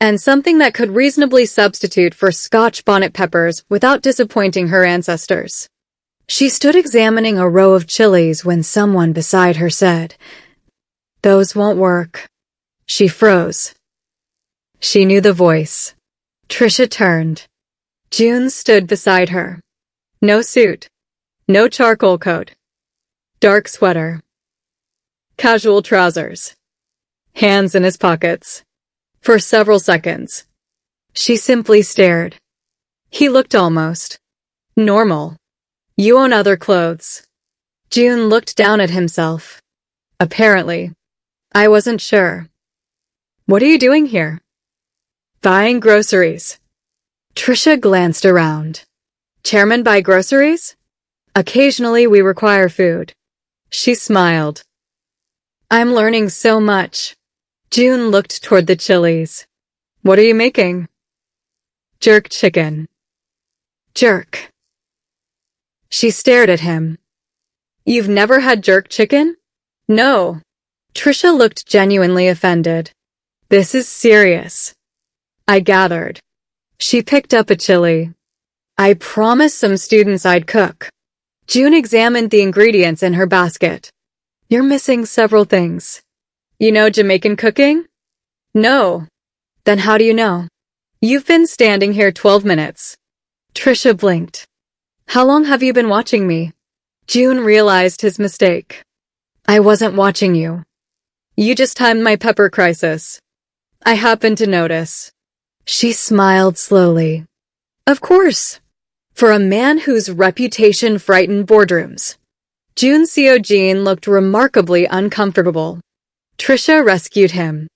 and something that could reasonably substitute for Scotch bonnet peppers without disappointing her ancestors. She stood examining a row of chilies when someone beside her said, "Those won't work." She froze. She knew the voice. Trisha turned. June stood beside her. No suit. No charcoal coat. Dark sweater. Casual trousers. Hands in his pockets. For several seconds, she simply stared. He looked almost normal. You own other clothes. June looked down at himself. Apparently. I wasn't sure. What are you doing here? Buying groceries. Trisha glanced around. Chairman buy groceries? Occasionally we require food. She smiled. I'm learning so much. June looked toward the chilies. What are you making? Jerk chicken. Jerk. She stared at him. You've never had jerk chicken? No. Trisha looked genuinely offended. This is serious. I gathered. She picked up a chili. I promised some students I'd cook. June examined the ingredients in her basket. You're missing several things. You know Jamaican cooking? No. Then how do you know? You've been standing here 12 minutes. Trisha blinked. How long have you been watching me? June realized his mistake. I wasn't watching you. You just timed my pepper crisis. I happened to notice. She smiled slowly. Of course. For a man whose reputation frightened boardrooms. June Seo-jin looked remarkably uncomfortable. Trisha rescued him.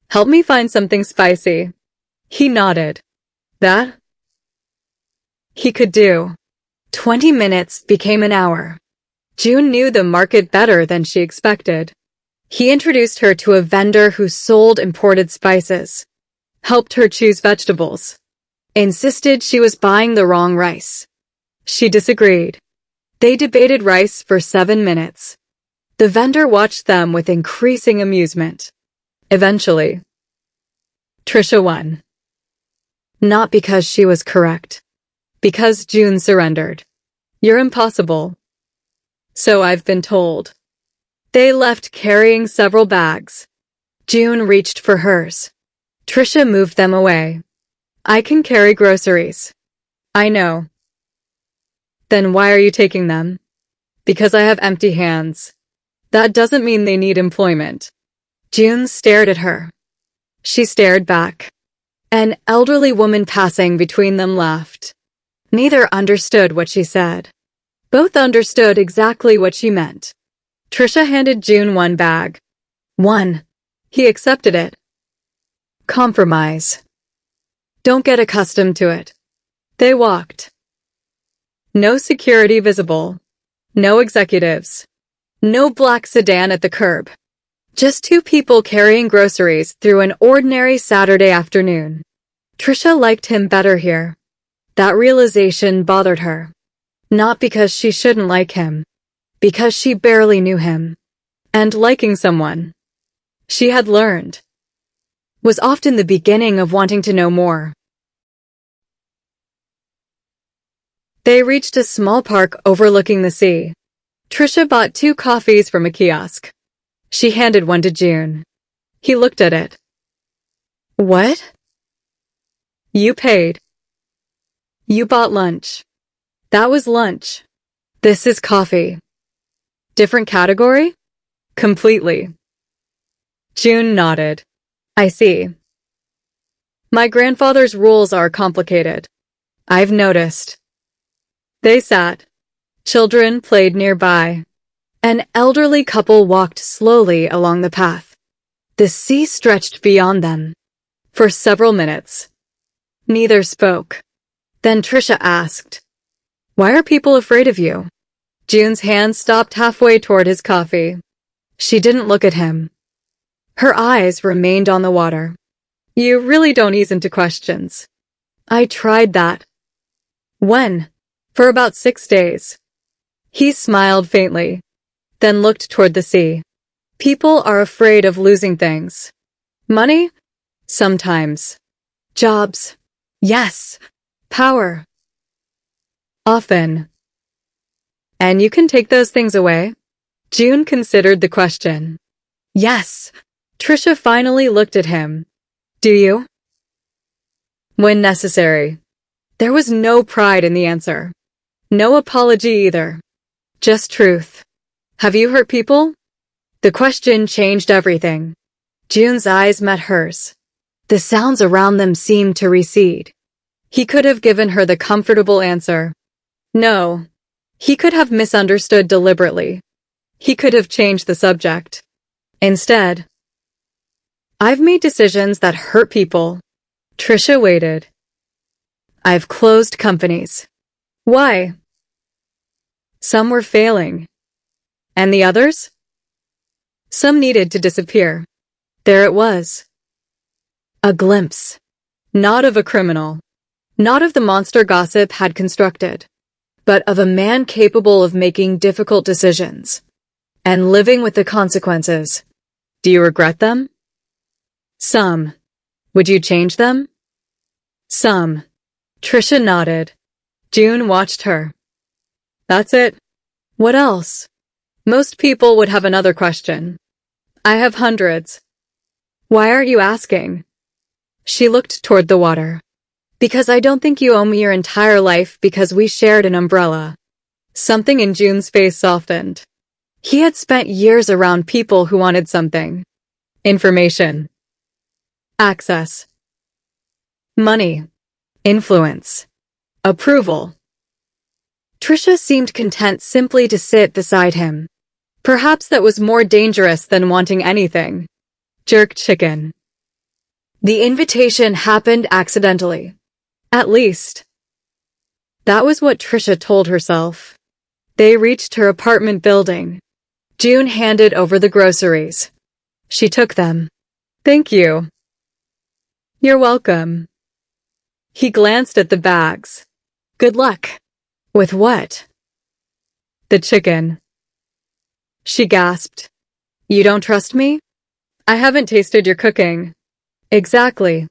Help me find something spicy. He nodded. That? He could do. 20 minutes became an hour. June knew the market better than she expected. He introduced her to a vendor who sold imported spices. Helped her choose vegetables. Insisted she was buying the wrong rice. She disagreed. They debated rice for 7 minutes. The vendor watched them with increasing amusement. Eventually, Trisha won. Not because she was correct. Because June surrendered. You're impossible. So I've been told. They left carrying several bags. June reached for hers. Trisha moved them away. I can carry groceries. I know. Then why are you taking them? Because I have empty hands. That doesn't mean they need employment. June stared at her. She stared back. An elderly woman passing between them laughed. Neither understood what she said. Both understood exactly what she meant. Trisha handed June one bag. One. He accepted it. Compromise. Don't get accustomed to it. They walked. No security visible. No executives. No black sedan at the curb. Just two people carrying groceries through an ordinary Saturday afternoon. Trisha liked him better here. That realization bothered her. Not because she shouldn't like him. Because she barely knew him. And liking someone, she had learned, was often the beginning of wanting to know more. They reached a small park overlooking the sea. Trisha bought 2 coffees from a kiosk. She handed one to June. He looked at it. What? You paid. You bought lunch. That was lunch. This is coffee. Different category? Completely. June nodded. I see. My grandfather's rules are complicated. I've noticed. They sat. Children played nearby. An elderly couple walked slowly along the path. The sea stretched beyond them. For several minutes. Neither spoke. Then Trisha asked, Why are people afraid of you? June's hand stopped halfway toward his coffee. She didn't look at him. Her eyes remained on the water. You really don't ease into questions. I tried that. When? For about 6 days. He smiled faintly, then looked toward the sea. People are afraid of losing things. Money? Sometimes. Jobs? Yes. Power? Often. And you can take those things away? June considered the question. Yes. Trisha finally looked at him. Do you? When necessary. There was no pride in the answer. No apology either. Just truth. Have you hurt people? The question changed everything. June's eyes met hers. The sounds around them seemed to recede. He could have given her the comfortable answer. No. He could have misunderstood deliberately. He could have changed the subject. Instead, I've made decisions that hurt people. Trisha waited. I've closed companies. Why? Some were failing. And the others? Some needed to disappear. There it was. A glimpse. Not of a criminal. Not of the monster gossip had constructed, but of a man capable of making difficult decisions and living with the consequences. Do you regret them? Some. Would you change them? Some. Trisha nodded. June watched her. That's it. What else? Most people would have another question. I have hundreds. Why aren't you asking? She looked toward the water. Because I don't think you owe me your entire life because we shared an umbrella. Something in June's face softened. He had spent years around people who wanted something. Information. Access. Money. Influence. Approval. Trisha seemed content simply to sit beside him. Perhaps that was more dangerous than wanting anything. Jerk chicken. The invitation happened accidentally. At least. That was what Trisha told herself. They reached her apartment building. June handed over the groceries. She took them. Thank you. You're welcome. He glanced at the bags. Good luck. With what? The chicken. She gasped. You don't trust me? I haven't tasted your cooking. Exactly.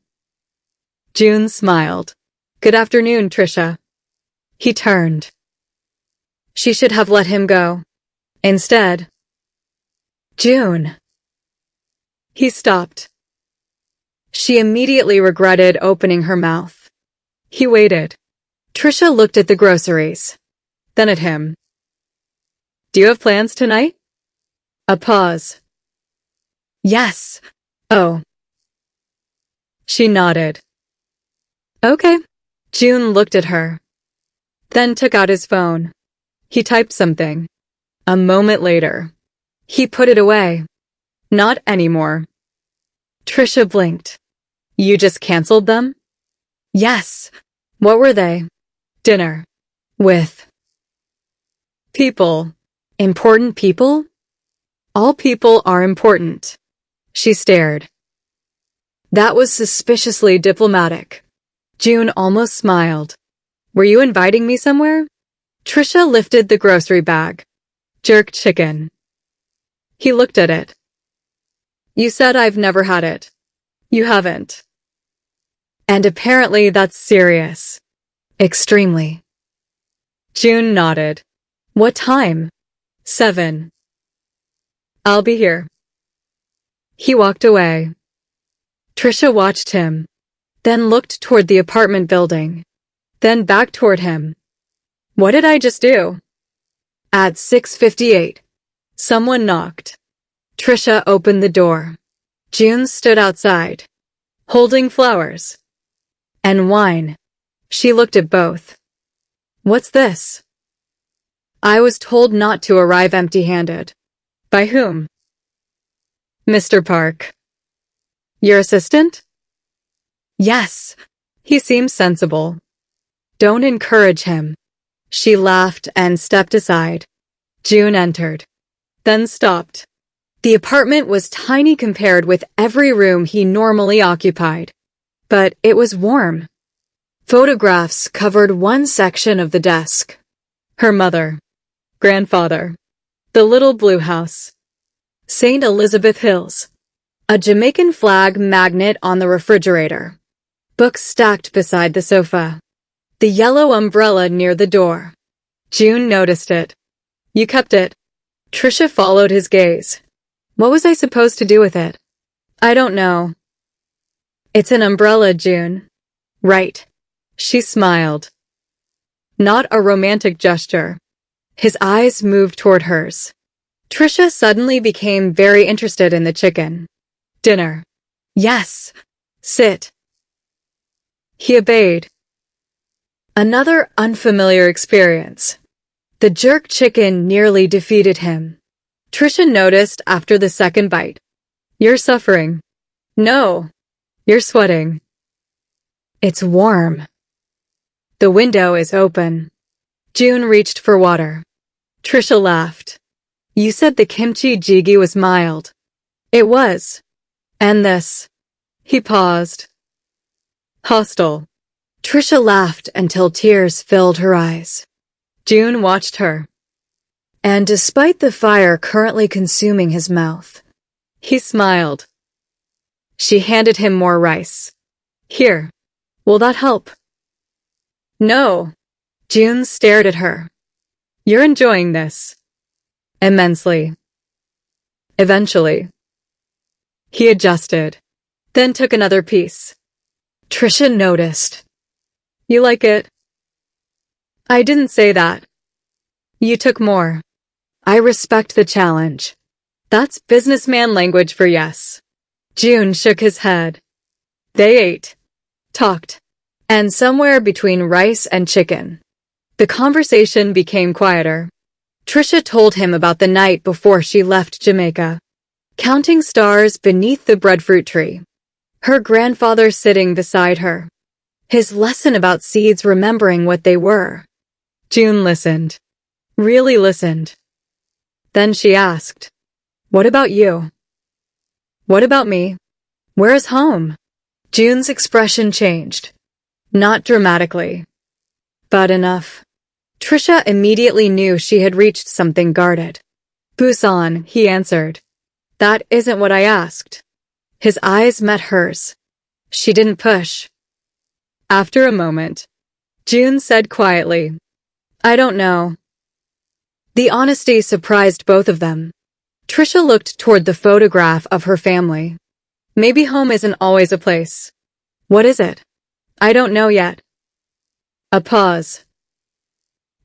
June smiled. Good afternoon, Trisha. He turned. She should have let him go. Instead. June. He stopped. She immediately regretted opening her mouth. He waited. Trisha looked at the groceries. Then at him. Do you have plans tonight? A pause. Yes. Oh. She nodded. Okay. June looked at her. Then took out his phone. He typed something. A moment later. He put it away. Not anymore. Trisha blinked. You just canceled them? Yes. What were they? Dinner. With. People. Important people? All people are important. She stared. That was suspiciously diplomatic. June almost smiled. Were you inviting me somewhere? Trisha lifted the grocery bag. Jerk chicken. He looked at it. You said I've never had it. You haven't. And apparently that's serious. Extremely. June nodded. What time? 7. I'll be here. He walked away. Trisha watched him, then looked toward the apartment building, then back toward him. What did I just do? At 6:58, someone knocked. Trisha opened the door. June stood outside, holding flowers and wine. She looked at both. What's this? I was told not to arrive empty-handed. By whom? Mr. Park. Your assistant? Yes. He seems sensible. Don't encourage him. She laughed and stepped aside. June entered, then stopped. The apartment was tiny compared with every room he normally occupied, but it was warm. Photographs covered one section of the desk. Her mother, grandfather, the little blue house, St. Elizabeth Hills, a Jamaican flag magnet on the refrigerator, books stacked beside the sofa, the yellow umbrella near the door. June noticed it. You kept it. Trisha followed his gaze. What was I supposed to do with it? I don't know. It's an umbrella, June. Right. She smiled. Not a romantic gesture. His eyes moved toward hers. Trisha suddenly became very interested in the chicken. Dinner. Yes. Sit. He obeyed. Another unfamiliar experience. The jerk chicken nearly defeated him. Trisha noticed after the second bite. You're suffering. No. You're sweating. It's warm. The window is open. June reached for water. Trisha laughed. You said the kimchi jjigae was mild. It was. And this. He paused. Hostile. Trisha laughed until tears filled her eyes. June watched her. And despite the fire currently consuming his mouth, he smiled. She handed him more rice. Here. Will that help? No. June stared at her. You're enjoying this. Immensely. Eventually. He adjusted, then took another piece. Trisha noticed. You like it? I didn't say that. You took more. I respect the challenge. That's businessman language for yes. June shook his head. They ate, talked, and somewhere between rice and chicken, the conversation became quieter. Trisha told him about the night before she left Jamaica, counting stars beneath the breadfruit tree, her grandfather sitting beside her, his lesson about seeds remembering what they were. June listened, really listened. Then she asked, What about you? What about me? Where is home? June's expression changed. Not dramatically, but enough. Trisha immediately knew she had reached something guarded. Busan, he answered. That isn't what I asked. His eyes met hers. She didn't push. After a moment, June said quietly, I don't know. The honesty surprised both of them. Trisha looked toward the photograph of her family. Maybe home isn't always a place. What is it? I don't know yet. A pause.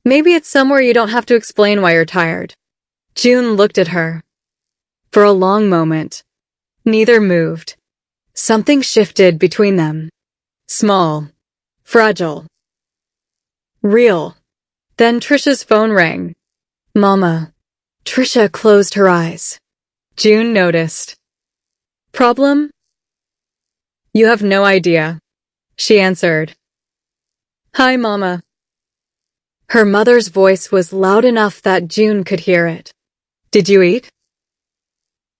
Maybe it's somewhere you don't have to explain why you're tired. June looked at her. For a long moment, neither moved. Something shifted between them. Small. Fragile. Real. Then Trisha's phone rang. Mama. Trisha closed her eyes. June noticed. Problem? You have no idea, she answered. Hi, Mama. Her mother's voice was loud enough that June could hear it. Did you eat?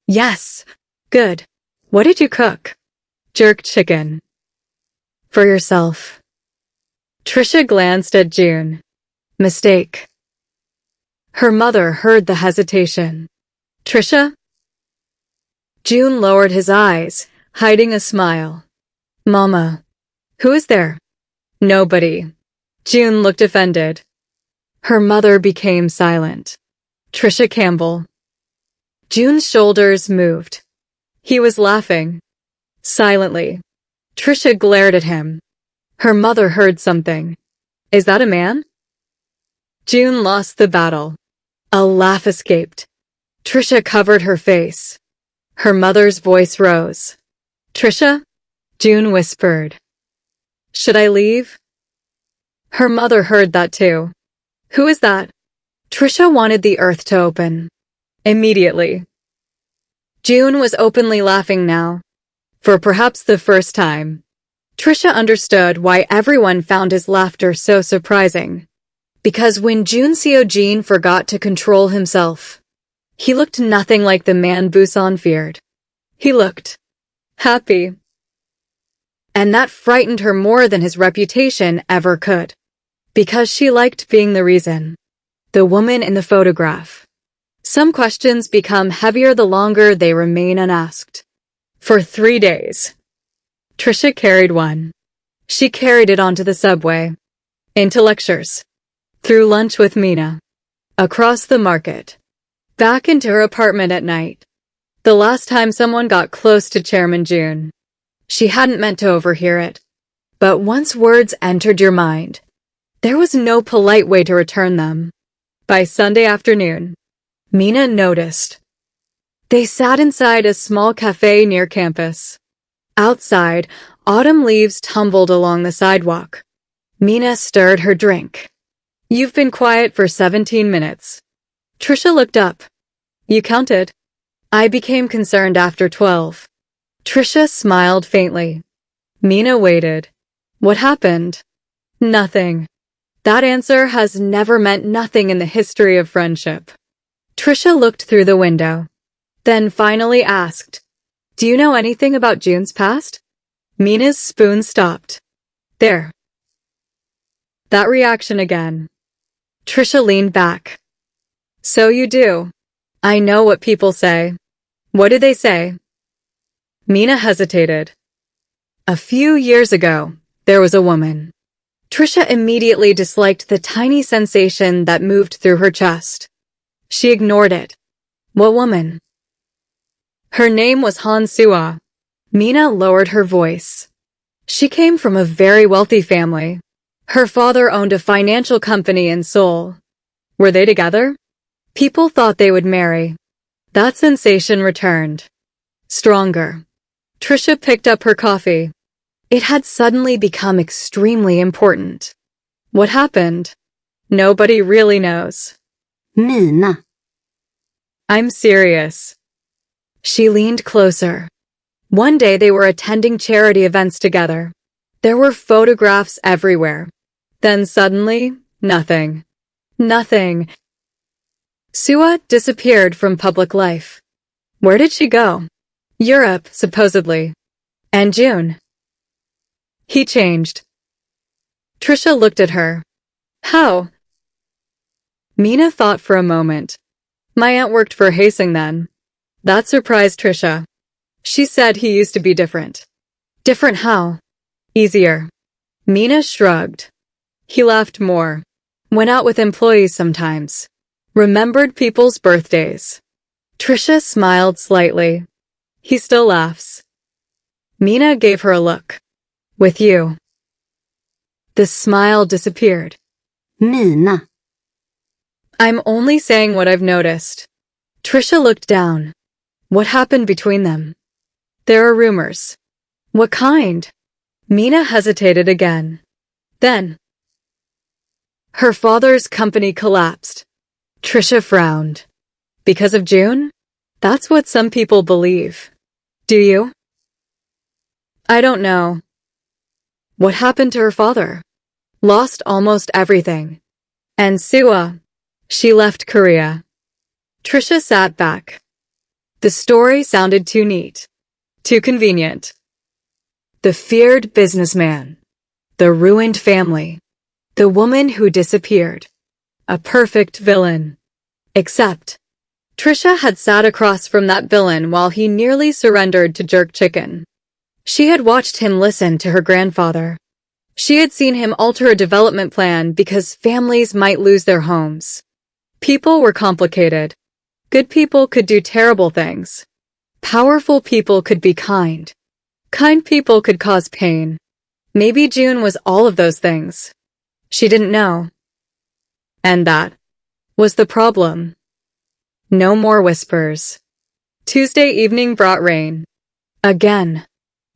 Yes. Good. What did you cook? Jerk chicken. For yourself. Trisha glanced at June. Mistake. Her mother heard the hesitation. Trisha? June lowered his eyes, hiding a smile. Mama. Who is there? Nobody. June looked offended. Her mother became silent. Trisha Campbell. June's shoulders moved. He was laughing. Silently. Trisha glared at him. Her mother heard something. Is that a man? June lost the battle. A laugh escaped. Trisha covered her face. Her mother's voice rose. Trisha? June whispered. Should I leave? Her mother heard that too. Who is that? Trisha wanted the earth to open. Immediately. June was openly laughing now. For perhaps the first time. Trisha understood why everyone found his laughter so surprising. Because when June Seo-jin forgot to control himself, he looked nothing like the man Busan feared. He looked happy. And that frightened her more than his reputation ever could. Because she liked being the reason. The woman in the photograph. Some questions become heavier the longer they remain unasked. For 3 days. Trisha carried one. She carried it onto the subway. Into lectures. Through lunch with Mina. Across the market. Back into her apartment at night. The last time someone got close to Chairman June. She hadn't meant to overhear it. But once words entered your mind, there was no polite way to return them. By Sunday afternoon, Mina noticed. They sat inside a small cafe near campus. Outside, autumn leaves tumbled along the sidewalk. Mina stirred her drink. You've been quiet for 17 minutes. Trisha looked up. You counted? I became concerned after 12. Trisha smiled faintly. Mina waited. What happened? Nothing. That answer has never meant nothing in the history of friendship. Trisha looked through the window, then finally asked, "Do you know anything about June's past?" Mina's spoon stopped. There. That reaction again. Trisha leaned back. So you do. I know what people say. What did they say? Mina hesitated. A few years ago, there was a woman. Trisha immediately disliked the tiny sensation that moved through her chest. She ignored it. What woman? Her name was Han Sua. Mina lowered her voice. She came from a very wealthy family. Her father owned a financial company in Seoul. Were they together? People thought they would marry. That sensation returned. Stronger. Trisha picked up her coffee. It had suddenly become extremely important. What happened? Nobody really knows. Mina. I'm serious. She leaned closer. One day they were attending charity events together. There were photographs everywhere. Then suddenly, nothing. Nothing. Sua disappeared from public life. Where did she go? Europe, supposedly. And June? He changed. Trisha looked at her. How? Mina thought for a moment. My aunt worked for Hasing then. That surprised Trisha. She said he used to be different. Different how? Easier. Mina shrugged. He laughed more. Went out with employees sometimes. Remembered people's birthdays. Trisha smiled slightly. He still laughs. Mina gave her a look. With you. The smile disappeared. Mina. I'm only saying what I've noticed. Trisha looked down. What happened between them? There are rumors. What kind? Mina hesitated again. Then. Her father's company collapsed. Trisha frowned. Because of June? That's what some people believe. Do you? I don't know. What happened to her father? Lost almost everything. And Sua? She left Korea. Trisha sat back. The story sounded too neat. Too convenient. The feared businessman. The ruined family. The woman who disappeared. A perfect villain. Except, Trisha had sat across from that villain while he nearly surrendered to jerk chicken. She had watched him listen to her grandfather. She had seen him alter a development plan because families might lose their homes. People were complicated. Good people could do terrible things. Powerful people could be kind. Kind people could cause pain. Maybe June was all of those things. She didn't know. And that was the problem. No more whispers. Tuesday evening brought rain. Again.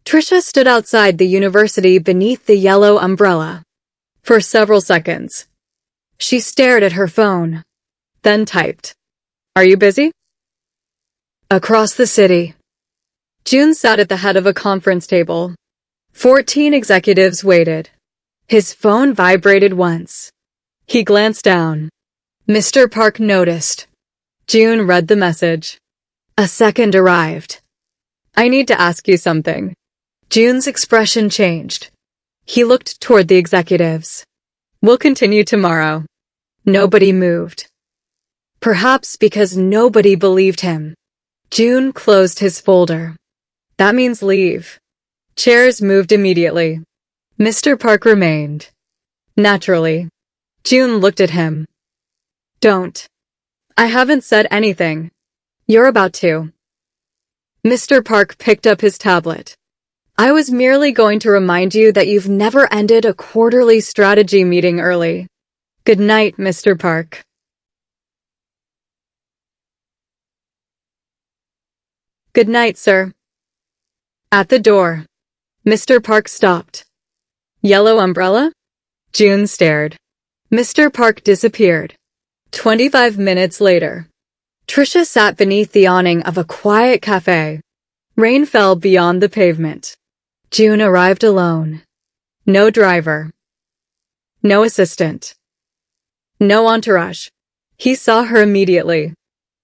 Trisha stood outside the university beneath the yellow umbrella. For several seconds. She stared at her phone. Then typed. Are you busy? Across the city. June sat at the head of a conference table. 14 executives waited. His phone vibrated once. He glanced down. Mr. Park noticed. June read the message. A second arrived. I need to ask you something. June's expression changed. He looked toward the executives. We'll continue tomorrow. Nobody moved. Perhaps because nobody believed him. June closed his folder. That means leave. Chairs moved immediately. Mr. Park remained. Naturally. June looked at him. Don't. I haven't said anything. You're about to. Mr. Park picked up his tablet. I was merely going to remind you that you've never ended a quarterly strategy meeting early. Good night, Mr. Park. Good night, sir. At the door. Mr. Park stopped. Yellow umbrella? June stared. Mr. Park disappeared. 25 minutes later. Trisha sat beneath the awning of a quiet cafe. Rain fell beyond the pavement. June arrived alone. No driver. No assistant. No entourage. He saw her immediately.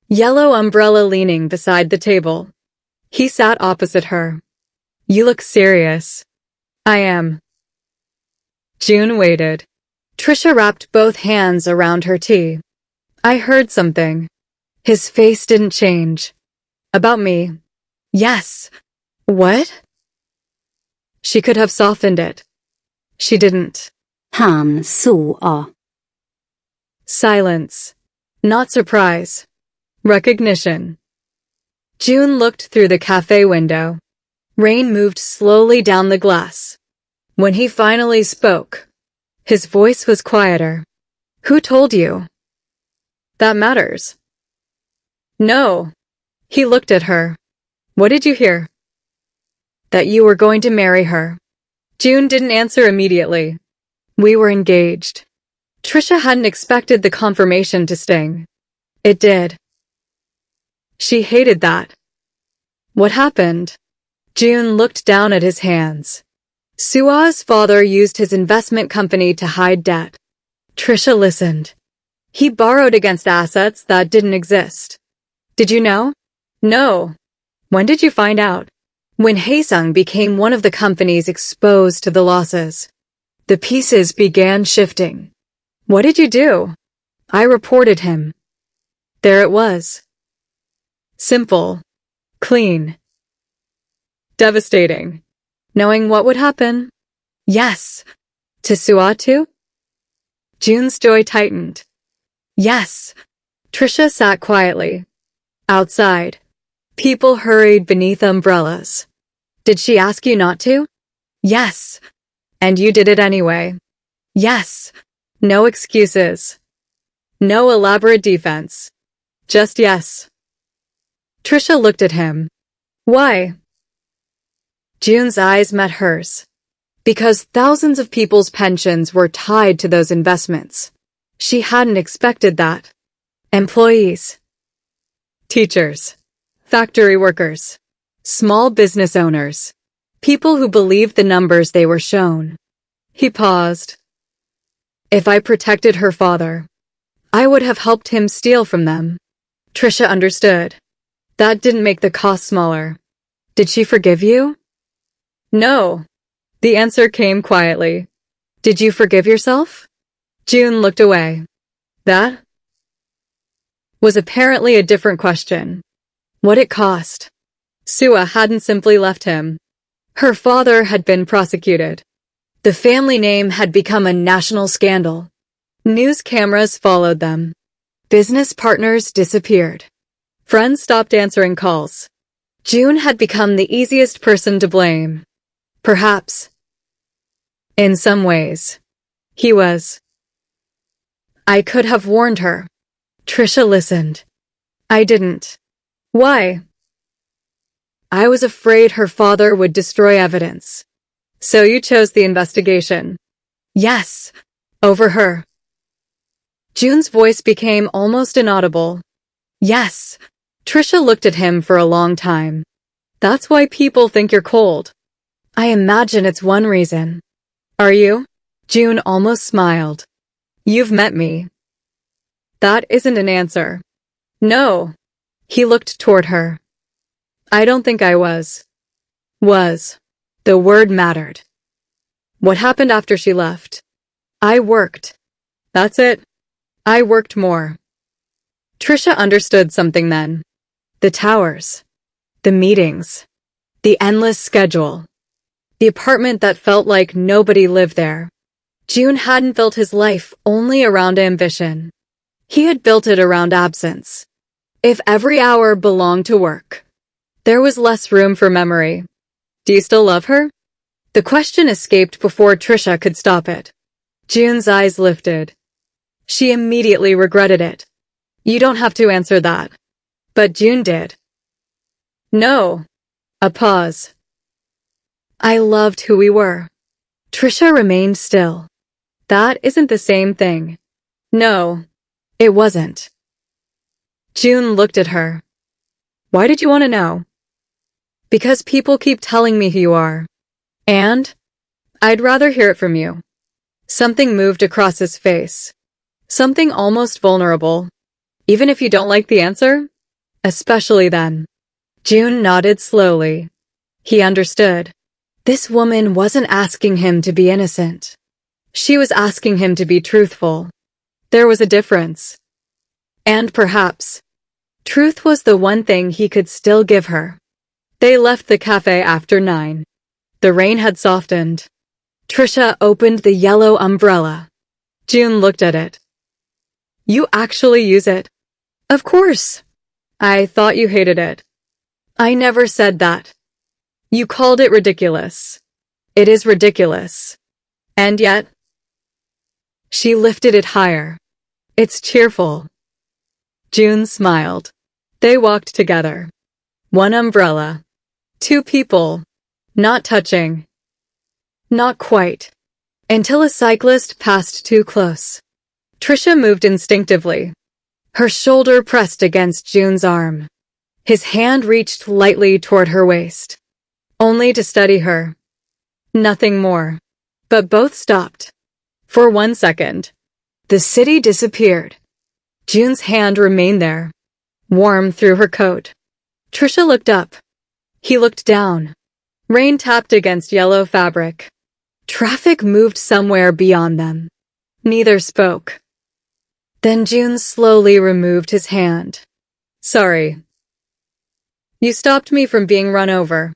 Yellow umbrella leaning beside the table. He sat opposite her. You look serious. I am. June waited. Trisha wrapped both hands around her tea. I heard something. His face didn't change. About me. Yes. What? She could have softened it. She didn't. Han sa. Silence. Not surprise. Recognition. June looked through the cafe window. Rain moved slowly down the glass. When he finally spoke, his voice was quieter. Who told you? That matters. No. He looked at her. What did you hear? That you were going to marry her. June didn't answer immediately. We were engaged. Trisha hadn't expected the confirmation to sting. It did. She hated that. What happened? June looked down at his hands. Sua's father used his investment company to hide debt. Trisha listened. He borrowed against assets that didn't exist. Did you know? No. When did you find out? When Haesung became one of the companies exposed to the losses. The pieces began shifting. What did you do? I reported him. There it was. Simple. Clean. Devastating. Knowing what would happen? Yes. To Sua too? June's jaw tightened. Yes. Trisha sat quietly. Outside. People hurried beneath umbrellas. Did she ask you not to? Yes. And you did it anyway. Yes. No excuses. No elaborate defense. Just yes. Trisha looked at him. Why? June's eyes met hers. Because thousands of people's pensions were tied to those investments. She hadn't expected that. Employees. Teachers. Factory workers. Small business owners. People who believed the numbers they were shown. He paused. If I protected her father, I would have helped him steal from them. Trisha understood. That didn't make the cost smaller. Did she forgive you? No. The answer came quietly. Did you forgive yourself? June looked away. That was apparently a different question. What it cost. Sua hadn't simply left him. Her father had been prosecuted. The family name had become a national scandal. News cameras followed them. Business partners disappeared. Friends stopped answering calls. June had become the easiest person to blame. Perhaps. In some ways. He was. I could have warned her. Trisha listened. I didn't. Why? I was afraid her father would destroy evidence. So you chose the investigation. Yes. Over her. June's voice became almost inaudible. Yes. Trisha looked at him for a long time. That's why people think you're cold. I imagine it's one reason. Are you? June almost smiled. You've met me. That isn't an answer. No. He looked toward her. I don't think I was. Was. The word mattered. What happened after she left? I worked. That's it. I worked more. Trisha understood something then. The towers. The meetings. The endless schedule. The apartment that felt like nobody lived there. June hadn't built his life only around ambition. He had built it around absence. If every hour belonged to work, there was less room for memory. Do you still love her? The question escaped before Trisha could stop it. June's eyes lifted. She immediately regretted it. You don't have to answer that. But June did. No. A pause. I loved who we were. Trisha remained still. That isn't the same thing. No, it wasn't. June looked at her. Why did you want to know? Because people keep telling me who you are. And I'd rather hear it from you. Something moved across his face. Something almost vulnerable. Even if you don't like the answer? Especially then. June nodded slowly. He understood. This woman wasn't asking him to be innocent. She was asking him to be truthful. There was a difference. And perhaps, truth was the one thing he could still give her. They left the cafe after 9. The rain had softened. Trisha opened the yellow umbrella. June looked at it. You actually use it? Of course. I thought you hated it. I never said that. You called it ridiculous. It is ridiculous. And yet, she lifted it higher. It's cheerful. June smiled. They walked together. One umbrella. 2 people. Not touching. Not quite. Until a cyclist passed too close. Trisha moved instinctively. Her shoulder pressed against June's arm. His hand reached lightly toward her waist. Only to steady her. Nothing more. But both stopped. For 1 second. The city disappeared. June's hand remained there. Warm through her coat. Trisha looked up. He looked down. Rain tapped against yellow fabric. Traffic moved somewhere beyond them. Neither spoke. Then June slowly removed his hand. Sorry. You stopped me from being run over.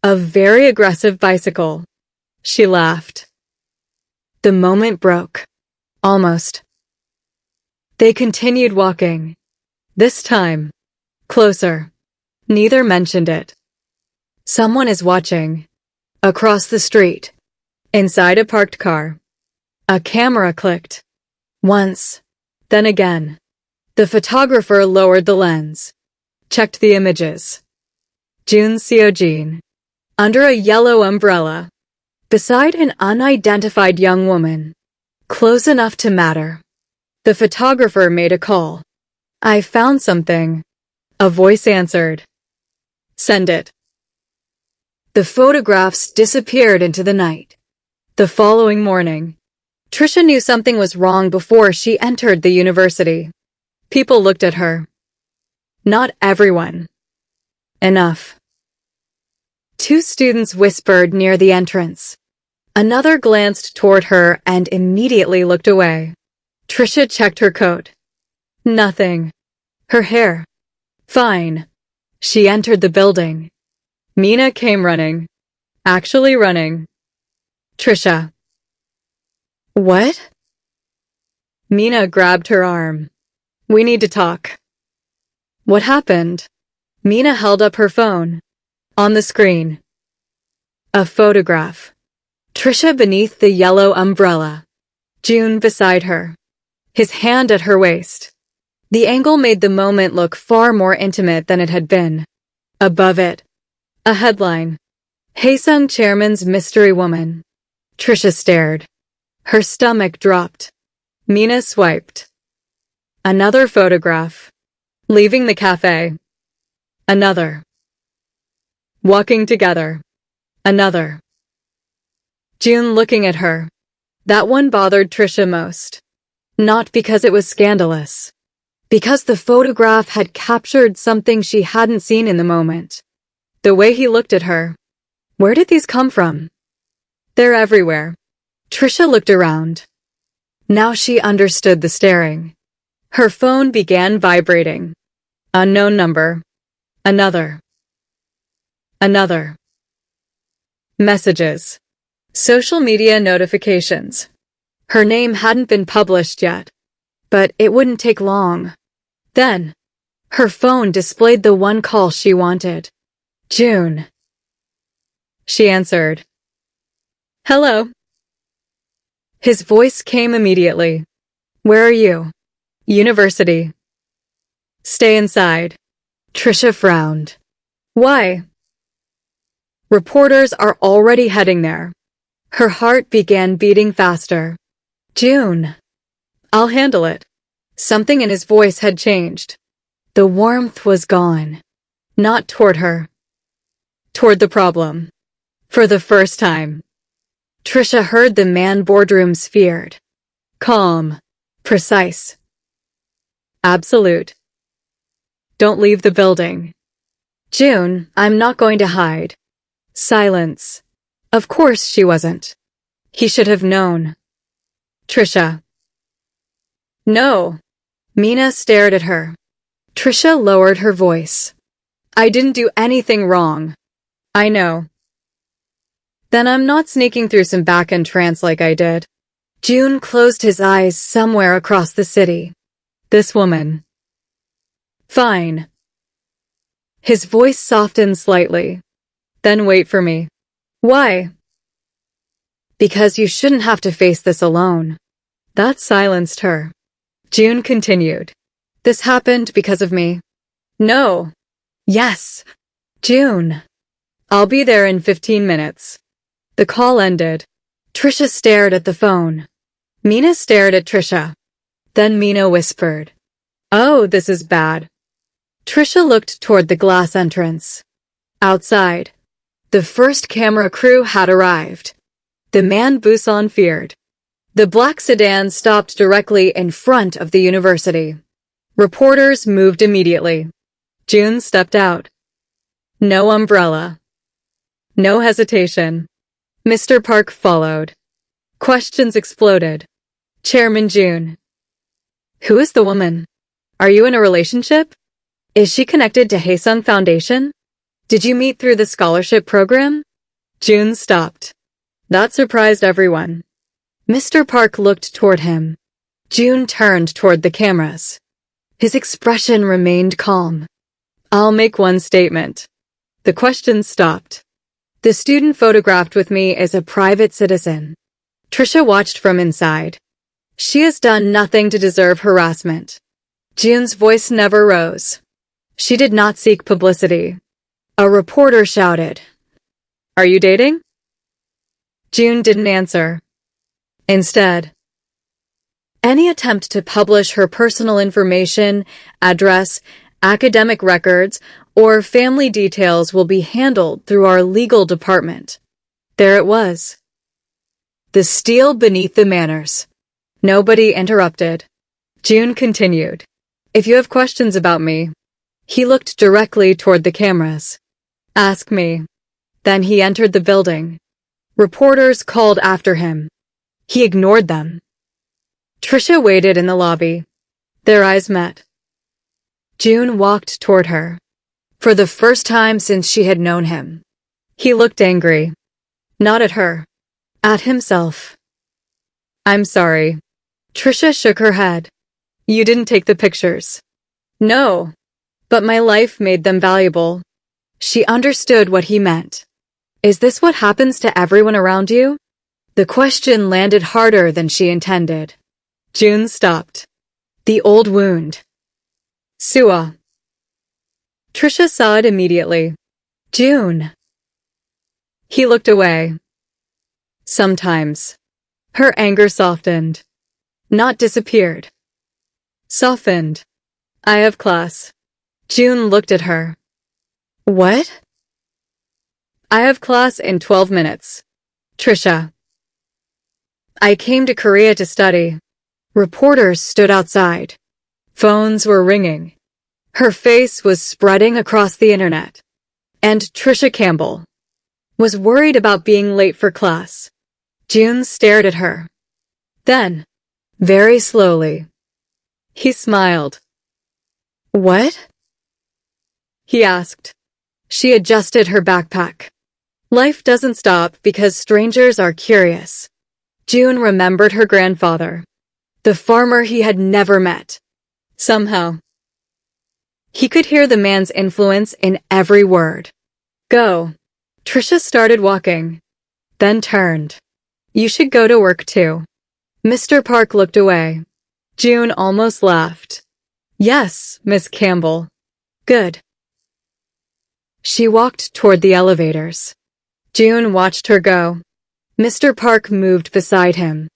A very aggressive bicycle. She laughed. The moment broke. Almost. They continued walking. This time. Closer. Neither mentioned it. Someone is watching. Across the street. Inside a parked car. A camera clicked. Once. Then again. The photographer lowered the lens. Checked the images. June Seojin. Under a yellow umbrella. Beside an unidentified young woman. Close enough to matter. The photographer made a call. I found something. A voice answered. Send it. The photographs disappeared into the night. The following morning, Trisha knew something was wrong before she entered the university. People looked at her. Not everyone. Enough. 2 students whispered near the entrance. Another glanced toward her and immediately looked away. Trisha checked her coat. Nothing. Her hair. Fine. She entered the building. Mina came running. Actually running. Trisha. What? Mina grabbed her arm. We need to talk. What happened? Mina held up her phone. On the screen. A photograph. Trisha beneath the yellow umbrella. June beside her. His hand at her waist. The angle made the moment look far more intimate than it had been. Above it. A headline. Haesung Chairman's Mystery Woman. Trisha stared. Her stomach dropped. Mina swiped. Another photograph. Leaving the cafe. Another. Walking together. Another. June looking at her. That one bothered Trisha most. Not because it was scandalous. Because the photograph had captured something she hadn't seen in the moment. The way he looked at her. Where did these come from? They're everywhere. Trisha looked around. Now she understood the staring. Her phone began vibrating. Unknown number. Another. Another. Messages. Social media notifications. Her name hadn't been published yet. But it wouldn't take long. Then, her phone displayed the one call she wanted. June. She answered. Hello. His voice came immediately. Where are you? University. Stay inside. Trisha frowned. Why? Reporters are already heading there. Her heart began beating faster. June. I'll handle it. Something in his voice had changed. The warmth was gone. Not toward her. Toward the problem. For the first time. Trisha heard the man boardrooms feared. Calm. Precise. Absolute. Don't leave the building. June, I'm not going to hide. Silence. Of course she wasn't. He should have known. Trisha. No. Mina stared at her. Trisha lowered her voice. I didn't do anything wrong. I know. Then I'm not sneaking through some back entrance like I did. June closed his eyes somewhere across the city. This woman. Fine. His voice softened slightly. Then wait for me. Why? Because you shouldn't have to face this alone. That silenced her. June continued. This happened because of me. No. Yes. June. I'll be there in 15 minutes. The call ended. Trisha stared at the phone. Mina stared at Trisha. Then Mina whispered. Oh, this is bad. Trisha looked toward the glass entrance. Outside, the first camera crew had arrived. The man Busan feared. The black sedan stopped directly in front of the university. Reporters moved immediately. June stepped out. No umbrella. No hesitation. Mr. Park followed. Questions exploded. Chairman June. Who is the woman? Are you in a relationship? Is she connected to Haesung Foundation? Did you meet through the scholarship program? June stopped. That surprised everyone. Mr. Park looked toward him. June turned toward the cameras. His expression remained calm. I'll make one statement. The questions stopped. The student photographed with me is a private citizen. Trisha watched from inside. She has done nothing to deserve harassment. June's voice never rose. She did not seek publicity. A reporter shouted. Are you dating? June didn't answer. Instead, any attempt to publish her personal information, address, academic records, or family details will be handled through our legal department. There it was. The steel beneath the manners. Nobody interrupted. June continued. If you have questions about me. He looked directly toward the cameras. Ask me. Then he entered the building. Reporters called after him. He ignored them. Trisha waited in the lobby. Their eyes met. June walked toward her. For the first time since she had known him. He looked angry. Not at her. At himself. I'm sorry. Trisha shook her head. You didn't take the pictures. No. But my life made them valuable. She understood what he meant. Is this what happens to everyone around you? The question landed harder than she intended. June stopped. The old wound. Sua. Trisha saw it immediately. June. He looked away. Sometimes. Her anger softened. Not disappeared. Softened. I have class. June looked at her. What? I have class in 12 minutes. Trisha. I came to Korea to study. Reporters stood outside. Phones were ringing. Her face was spreading across the internet. And Trisha Campbell was worried about being late for class. June stared at her. Then, very slowly, he smiled. What? He asked. She adjusted her backpack. Life doesn't stop because strangers are curious. June remembered her grandfather, the farmer he had never met. Somehow, he could hear the man's influence in every word. Go. Trisha started walking, then turned. You should go to work too. Mr. Park looked away. June almost laughed. Yes, Miss Campbell. Good. She walked toward the elevators. June watched her go. Mr. Park moved beside him.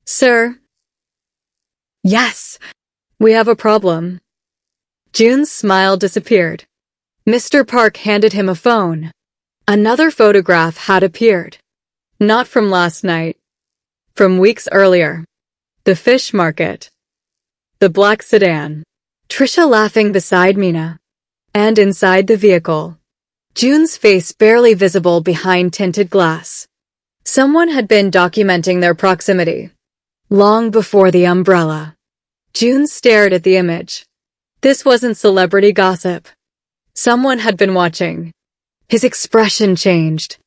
Sir? Yes, we have a problem. June's smile disappeared. Mr. Park handed him a phone. Another photograph had appeared. Not from last night. From weeks earlier. The fish market. The black sedan. Trisha laughing beside Mina. And inside the vehicle. June's face barely visible behind tinted glass. Someone had been documenting their proximity. Long before the umbrella. June stared at the image. This wasn't celebrity gossip. Someone had been watching. His expression changed.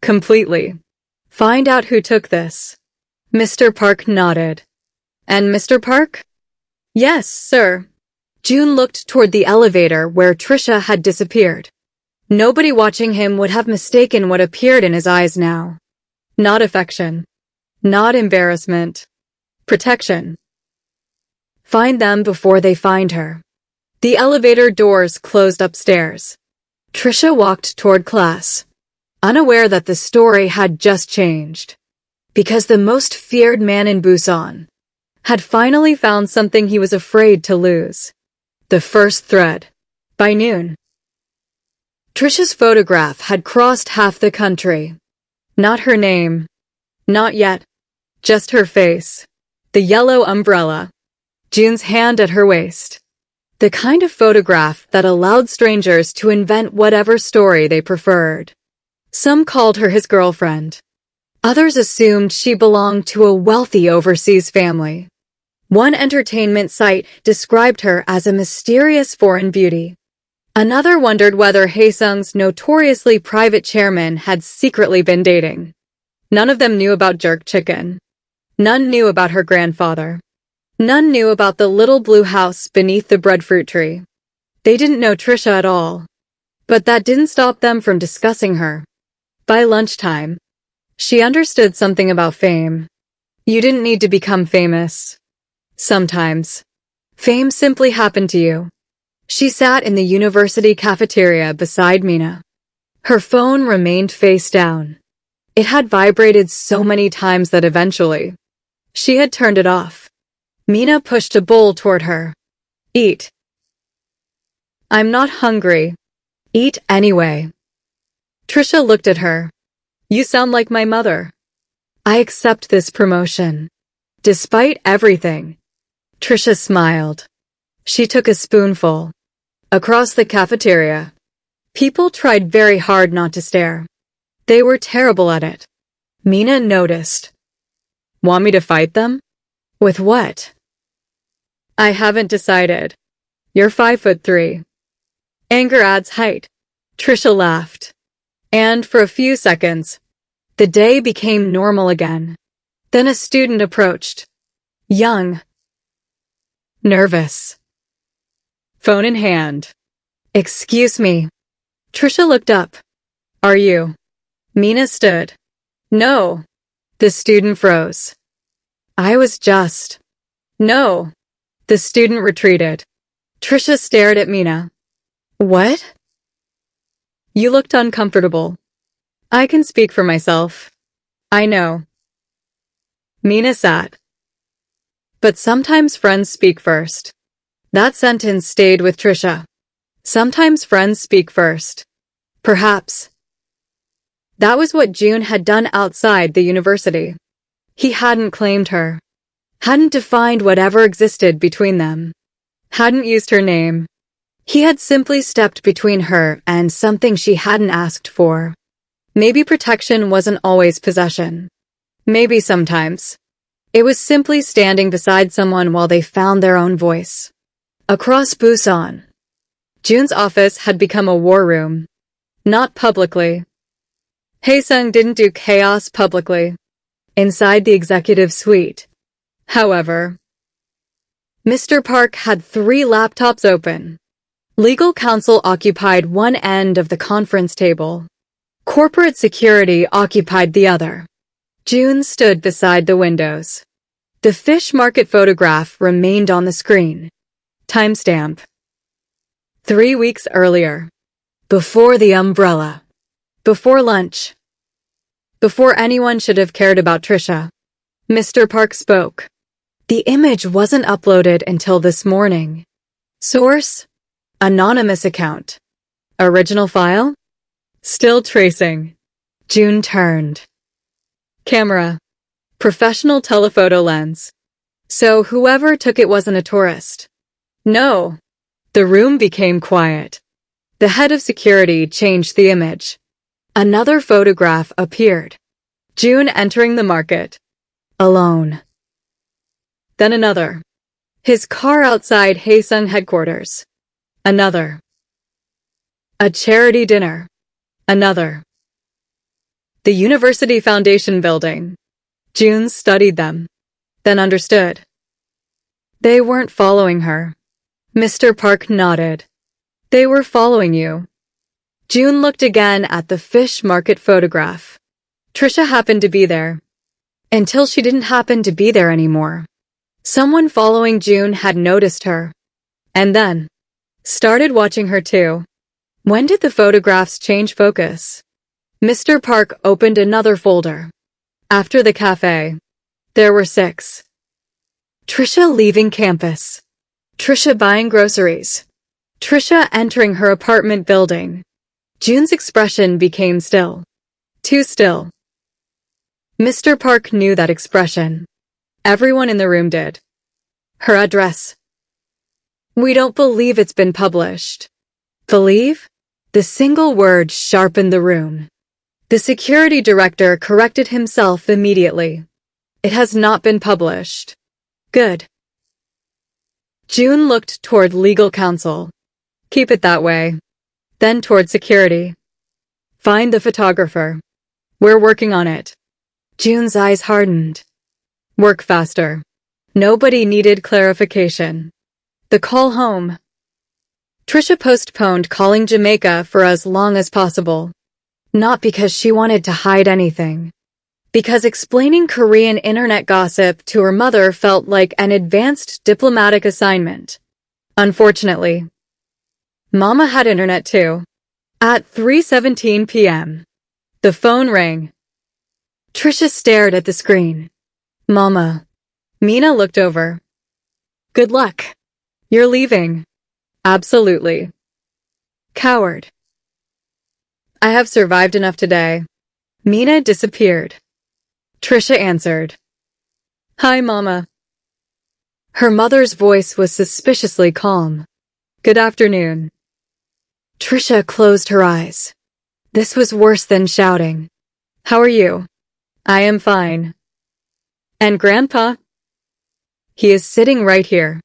Completely. Find out who took this. Mr. Park nodded. And Mr. Park? Yes, sir. June looked toward the elevator where Trisha had disappeared. Nobody watching him would have mistaken what appeared in his eyes now. Not affection. Not embarrassment. Protection. Find them before they find her. The elevator doors closed upstairs. Trisha walked toward class, unaware that the story had just changed. Because the most feared man in Busan had finally found something he was afraid to lose. The first thread. By noon. Trisha's photograph had crossed half the country. Not her name. Not yet. Just her face. The yellow umbrella. June's hand at her waist. The kind of photograph that allowed strangers to invent whatever story they preferred. Some called her his girlfriend. Others assumed she belonged to a wealthy overseas family. One entertainment site described her as a mysterious foreign beauty. Another wondered whether Haesung's notoriously private chairman had secretly been dating. None of them knew about jerk chicken. None knew about her grandfather. None knew about the little blue house beneath the breadfruit tree. They didn't know Trisha at all. But that didn't stop them from discussing her. By lunchtime, she understood something about fame. You didn't need to become famous. Sometimes, fame simply happened to you. She sat in the university cafeteria beside Mina. Her phone remained face down. It had vibrated so many times that eventually, she had turned it off. Mina pushed a bowl toward her. Eat. I'm not hungry. Eat anyway. Trisha looked at her. You sound like my mother. I accept this promotion. Despite everything. Trisha smiled. She took a spoonful. Across the cafeteria. People tried very hard not to stare. They were terrible at it. Mina noticed. Want me to fight them? With what? I haven't decided. You're 5'3". Anger adds height. Trisha laughed. And for a few seconds, the day became normal again. Then a student approached. Young. Nervous. Phone in hand. Excuse me. Trisha looked up. Are you? Mina stood. No. The student froze. I was just. No. The student retreated. Trisha stared at Mina. What? You looked uncomfortable. I can speak for myself. I know. Mina sat. But sometimes friends speak first. That sentence stayed with Trisha. Sometimes friends speak first. Perhaps. That was what June had done outside the university. He hadn't claimed her. Hadn't defined whatever existed between them. Hadn't used her name. He had simply stepped between her and something she hadn't asked for. Maybe protection wasn't always possession. Maybe sometimes. It was simply standing beside someone while they found their own voice. Across Busan, June's office had become a war room. Not publicly. Haesung didn't do chaos publicly. Inside the executive suite, however, Mr. Park had 3 laptops open. Legal counsel occupied one end of the conference table. Corporate security occupied the other. June stood beside the windows. The fish market photograph remained on the screen. Timestamp. 3 weeks earlier. Before the umbrella. Before lunch. Before anyone should have cared about Trisha. Mr. Park spoke. The image wasn't uploaded until this morning. Source? Anonymous account. Original file? Still tracing. June turned. Camera. Professional telephoto lens. So whoever took it wasn't a tourist. No. The room became quiet. The head of security changed the image. Another photograph appeared. June entering the market. Alone. Then another. His car outside Haesung headquarters. Another. A charity dinner. Another. The University Foundation building. June studied them. Then understood. They weren't following her. Mr. Park nodded. They were following you. June looked again at the fish market photograph. Trisha happened to be there. Until she didn't happen to be there anymore. Someone following June had noticed her. And then started watching her too. When did the photographs change focus? Mr. Park opened another folder. After the cafe, there were 6. Trisha leaving campus. Trisha buying groceries. Trisha entering her apartment building. June's expression became still. Too still. Mr. Park knew that expression. Everyone in the room did. Her address. We don't believe it's been published. Believe? The single word sharpened the room. The security director corrected himself immediately. It has not been published. Good. June looked toward legal counsel. Keep it that way. Then toward security. Find the photographer. We're working on it. June's eyes hardened. Work faster. Nobody needed clarification. The call home. Trisha postponed calling Jamaica for as long as possible. Not because she wanted to hide anything. Because explaining Korean internet gossip to her mother felt like an advanced diplomatic assignment. Unfortunately, Mama had internet too. At 3:17 p.m. The phone rang. Trisha stared at the screen. Mama. Mina looked over. Good luck. You're leaving. Absolutely. Coward. I have survived enough today. Mina disappeared. Trisha answered. Hi, Mama. Her mother's voice was suspiciously calm. Good afternoon. Trisha closed her eyes. This was worse than shouting. How are you? I am fine. And Grandpa? He is sitting right here.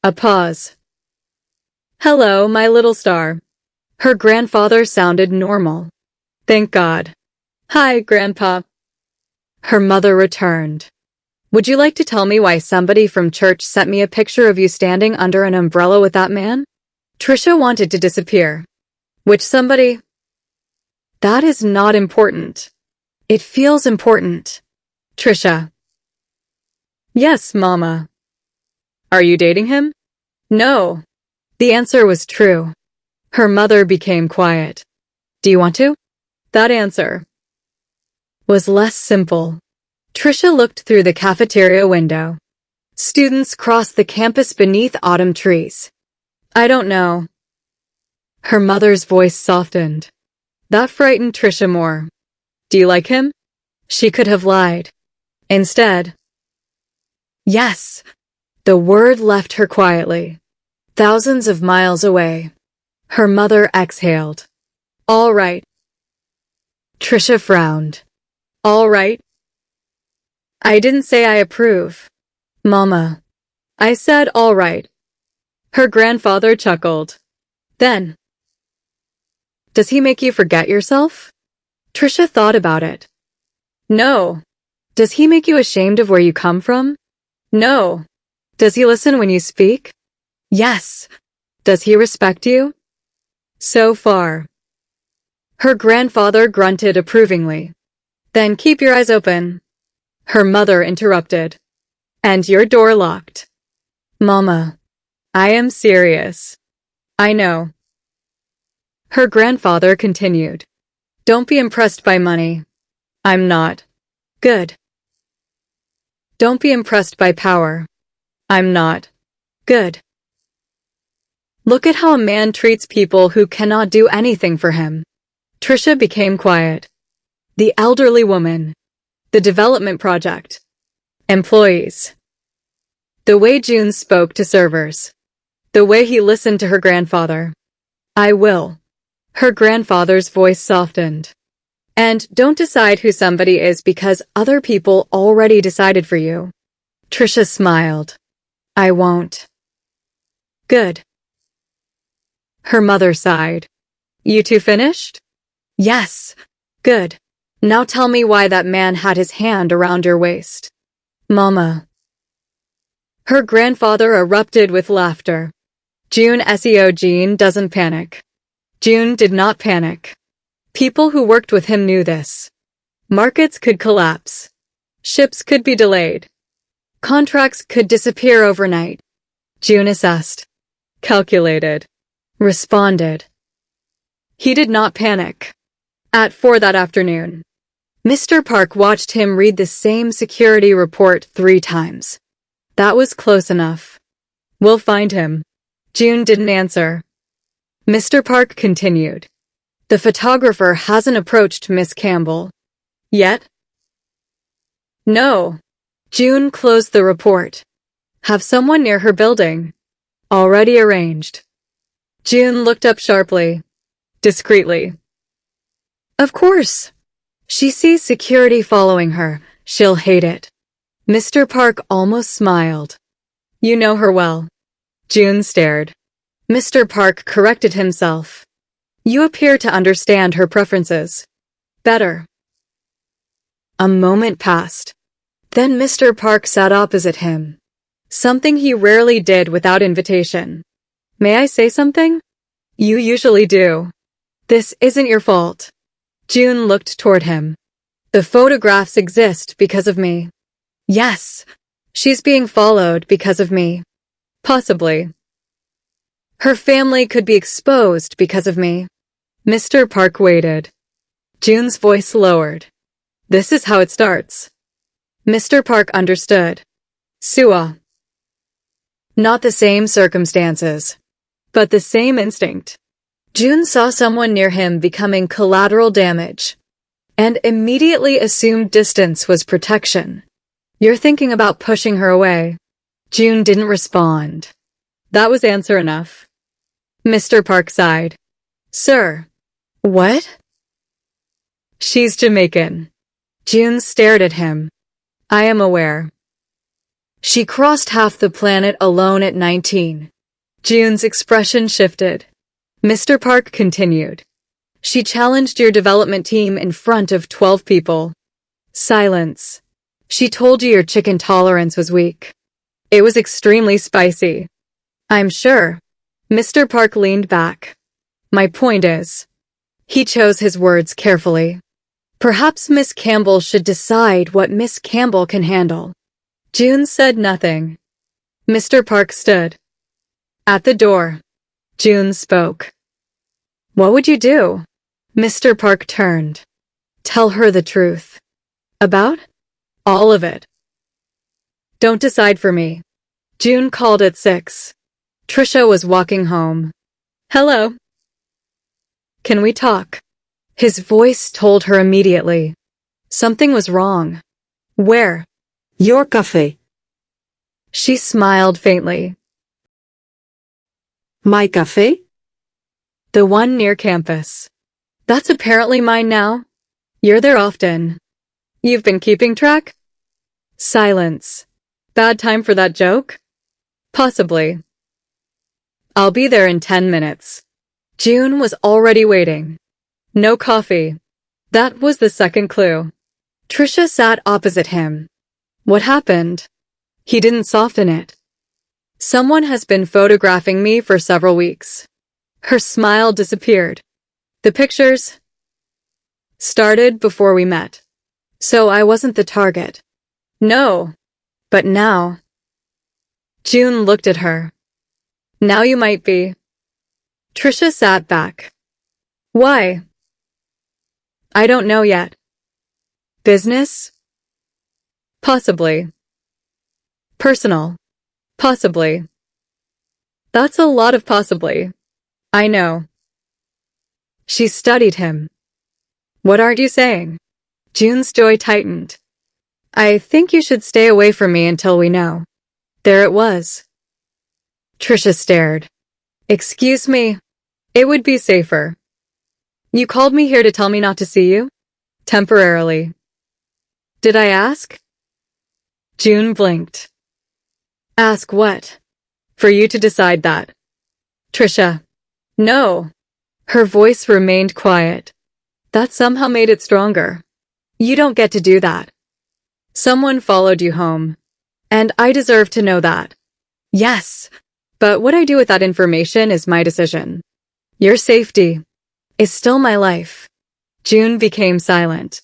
A pause. Hello, my little star. Her grandfather sounded normal. Thank God. Hi, Grandpa. Her mother returned. Would you like to tell me why somebody from church sent me a picture of you standing under an umbrella with that man? Trisha wanted to disappear. Which somebody? That is not important. It feels important. Trisha. Yes, Mama. Are you dating him? No. The answer was true. Her mother became quiet. Do you want to? That answer was less simple. Trisha looked through the cafeteria window. Students crossed the campus beneath autumn trees. I don't know. Her mother's voice softened. That frightened Trisha more. Do you like him? She could have lied. Instead, yes. The word left her quietly. Thousands of miles away. Her mother exhaled. All right. Trisha frowned. All right. I didn't say I approve. Mama. I said all right. Her grandfather chuckled. Then. Does he make you forget yourself? Trisha thought about it. No. Does he make you ashamed of where you come from? No. Does he listen when you speak? Yes. Does he respect you? So far. Her grandfather grunted approvingly. Then keep your eyes open. Her mother interrupted. And your door locked. Mama. I am serious. I know. Her grandfather continued. Don't be impressed by money. I'm not. Good. Don't be impressed by power. I'm not. Good. Look at how a man treats people who cannot do anything for him. Trisha became quiet. The elderly woman. The development project. Employees. The way June spoke to servers. The way he listened to her grandfather. I will. Her grandfather's voice softened. And don't decide who somebody is because other people already decided for you. Trisha smiled. I won't. Good. Her mother sighed. You two finished? Yes. Good. Now tell me why that man had his hand around your waist. Mama. Her grandfather erupted with laughter. June Jean doesn't panic. June did not panic. People who worked with him knew this. Markets could collapse. Ships could be delayed. Contracts could disappear overnight. June assessed. Calculated. Responded. He did not panic. At 4 that afternoon, Mr. Park watched him read the same security report 3 times. That was close enough. We'll find him. June didn't answer. Mr. Park continued. The photographer hasn't approached Miss Campbell. Yet? No. June closed the report. Have someone near her building. Already arranged. June looked up sharply. Discreetly. Of course. She sees security following her. She'll hate it. Mr. Park almost smiled. You know her well. June stared. Mr. Park corrected himself. You appear to understand her preferences. Better. A moment passed. Then Mr. Park sat opposite him. Something he rarely did without invitation. May I say something? You usually do. This isn't your fault. June looked toward him. The photographs exist because of me. Yes. She's being followed because of me. Possibly. Her family could be exposed because of me. Mr. Park waited. June's voice lowered. This is how it starts. Mr. Park understood. Sua. Not the same circumstances, but the same instinct. June saw someone near him becoming collateral damage, and immediately assumed distance was protection. You're thinking about pushing her away. June didn't respond. That was answer enough. Mr. Park sighed. Sir. What? She's Jamaican. June stared at him. I am aware. She crossed half the planet alone at 19. June's expression shifted. Mr. Park continued. She challenged your development team in front of 12 people. Silence. She told you your chicken tolerance was weak. It was extremely spicy. I'm sure. Mr. Park leaned back. My point is. He chose his words carefully. Perhaps Miss Campbell should decide what Miss Campbell can handle. June said nothing. Mr. Park stood. At the door. June spoke. What would you do? Mr. Park turned. Tell her the truth. About? All of it. Don't decide for me. June called at 6. Trisha was walking home. Hello. Can we talk? His voice told her immediately. Something was wrong. Where? Your cafe. She smiled faintly. My cafe? The one near campus. That's apparently mine now. You're there often. You've been keeping track? Silence. Bad time for that joke? Possibly. I'll be there in 10 minutes. June was already waiting. No coffee. That was the second clue. Trisha sat opposite him. What happened? He didn't soften it. Someone has been photographing me for several weeks. Her smile disappeared. The pictures started before we met. So I wasn't the target. No. But now. June looked at her. Now you might be. Trisha sat back. Why? I don't know yet. Business? Possibly. Personal? Possibly. That's a lot of possibly. I know. She studied him. What aren't you saying? June's joy tightened. I think you should stay away from me until we know. There it was. Trisha stared. Excuse me. It would be safer. You called me here to tell me not to see you? Temporarily. Did I ask? June blinked. Ask what? For you to decide that. Trisha. No. Her voice remained quiet. That somehow made it stronger. You don't get to do that. Someone followed you home. And I deserve to know that. Yes. But what I do with that information is my decision. Your safety is still my life. June became silent.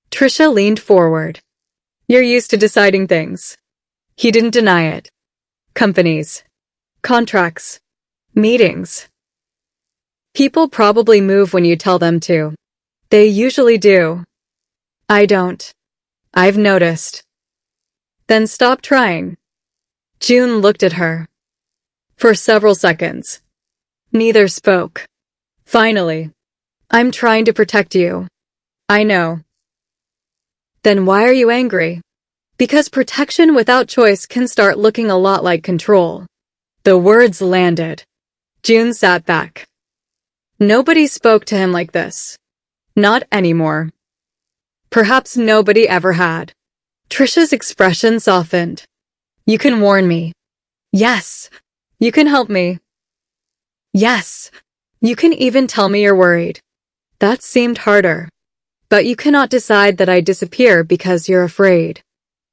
Trisha leaned forward. You're used to deciding things. He didn't deny it. Companies. Contracts. Meetings. People probably move when you tell them to. They usually do. I don't. I've noticed. Then stop trying. June looked at her. For several seconds. Neither spoke. Finally. I'm trying to protect you. I know. Then why are you angry? Because protection without choice can start looking a lot like control. The words landed. June sat back. Nobody spoke to him like this. Not anymore. Perhaps nobody ever had. Trisha's expression softened. You can warn me. Yes. You can help me. Yes. You can even tell me you're worried. That seemed harder. But you cannot decide that I disappear because you're afraid.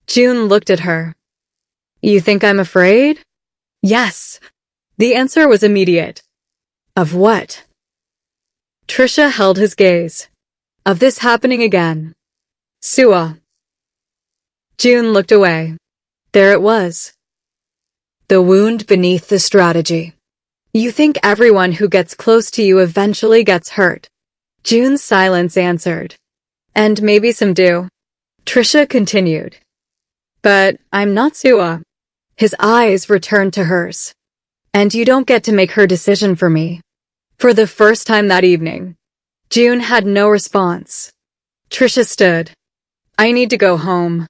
June looked at her. You think I'm afraid? Yes. The answer was immediate. Of what? Trisha held his gaze. Of this happening again. Sua. June looked away. There it was. The wound beneath the strategy. You think everyone who gets close to you eventually gets hurt. June's silence answered. And maybe some do. Trisha continued. But I'm not Sua. His eyes returned to hers. And you don't get to make her decision for me. For the first time that evening, June had no response. Trisha stood. I need to go home.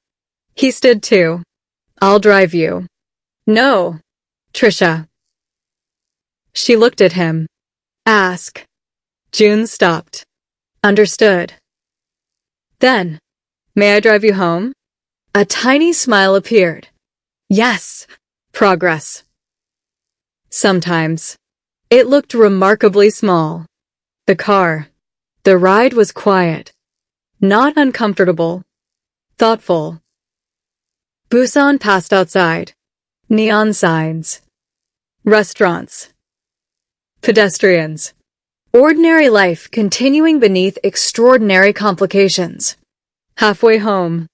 He stood too. I'll drive you. No. Trisha. She looked at him. Ask. June stopped. Understood. Then, may I drive you home? A tiny smile appeared. Yes. Progress. Sometimes. It looked remarkably small. The car. The ride was quiet. Not uncomfortable. Thoughtful. Busan passed outside. Neon signs. Restaurants. Pedestrians. Ordinary life continuing beneath extraordinary complications. Halfway home,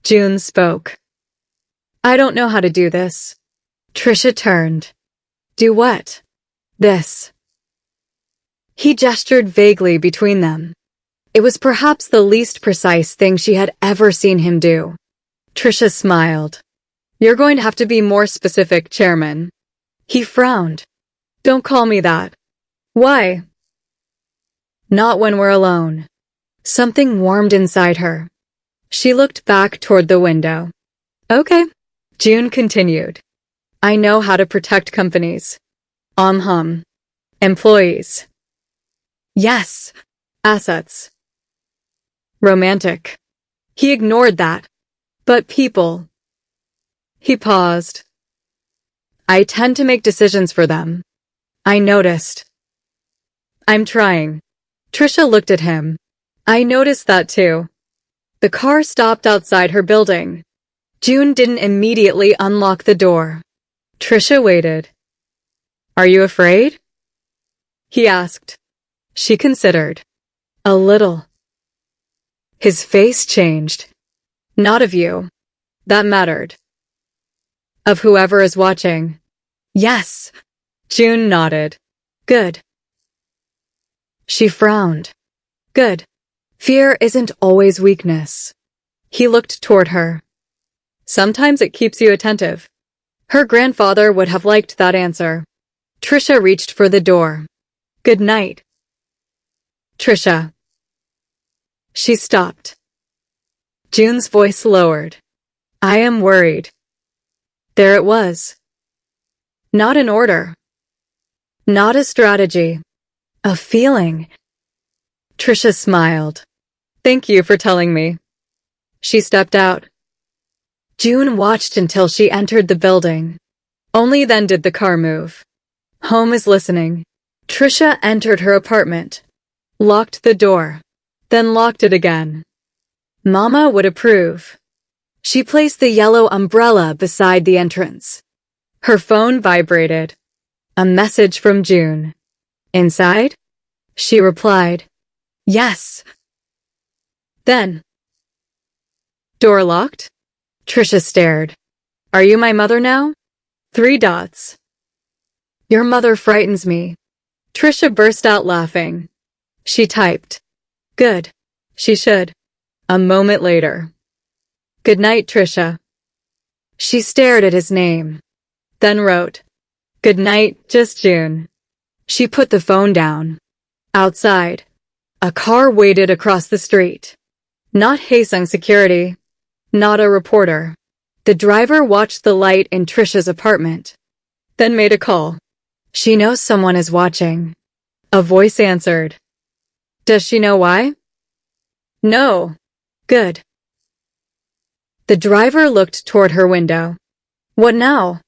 June spoke. I don't know how to do this. Trisha turned. Do what? This. He gestured vaguely between them. It was perhaps the least precise thing she had ever seen him do. Trisha smiled. You're going to have to be more specific, Chairman. He frowned. Don't call me that. Why? Not when we're alone. Something warmed inside her. She looked back toward the window. Okay. June continued. I know how to protect companies. Employees. Yes. Assets. Romantic. He ignored that. But people. He paused. I tend to make decisions for them. I noticed. I'm trying. Trisha looked at him. I noticed that too. The car stopped outside her building. June didn't immediately unlock the door. Trisha waited. Are you afraid? He asked. She considered. A little. His face changed. Not of you. That mattered. Of whoever is watching. Yes. June nodded. Good. She frowned. Good. Fear isn't always weakness. He looked toward her. Sometimes it keeps you attentive. Her grandfather would have liked that answer. Trisha reached for the door. Good night. Trisha. She stopped. June's voice lowered. I am worried. There it was. Not an order. Not a strategy. A feeling. Trisha smiled. Thank you for telling me. She stepped out. June watched until she entered the building. Only then did the car move. Home is listening. Trisha entered her apartment, locked the door, then locked it again. Mama would approve. She placed the yellow umbrella beside the entrance. Her phone vibrated. A message from June. Inside? She replied, yes. Then. Door locked? Trisha stared. Are you my mother now? 3 dots. Your mother frightens me. Trisha burst out laughing. She typed. Good. She should. A moment later. Good night, Trisha. She stared at his name. Then wrote, Good night, just June. She put the phone down. Outside. A car waited across the street. Not Haesung security. Not a reporter. The driver watched the light in Trisha's apartment. Then made a call. She knows someone is watching. A voice answered. Does she know why? No. Good. The driver looked toward her window. What now?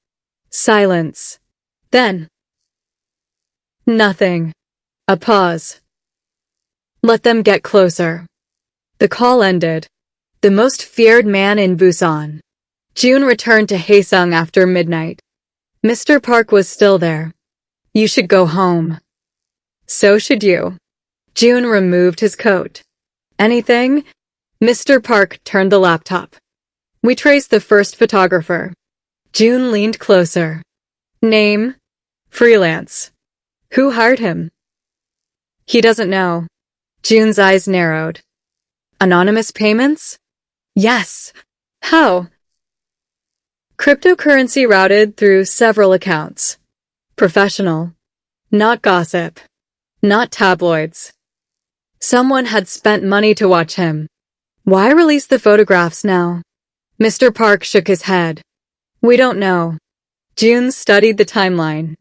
Silence. Then. Nothing. A pause. Let them get closer. The call ended. The most feared man in Busan. June returned to Haesung after midnight. Mr. Park was still there. You should go home. So should you. June removed his coat. Anything? Mr. Park turned the laptop. We traced the first photographer. June leaned closer. Name? Freelance. Who hired him? He doesn't know. June's eyes narrowed. Anonymous payments? Yes. How? Cryptocurrency routed through several accounts. Professional. Not gossip. Not tabloids. Someone had spent money to watch him. Why release the photographs now? Mr. Park shook his head. We don't know. June studied the timeline.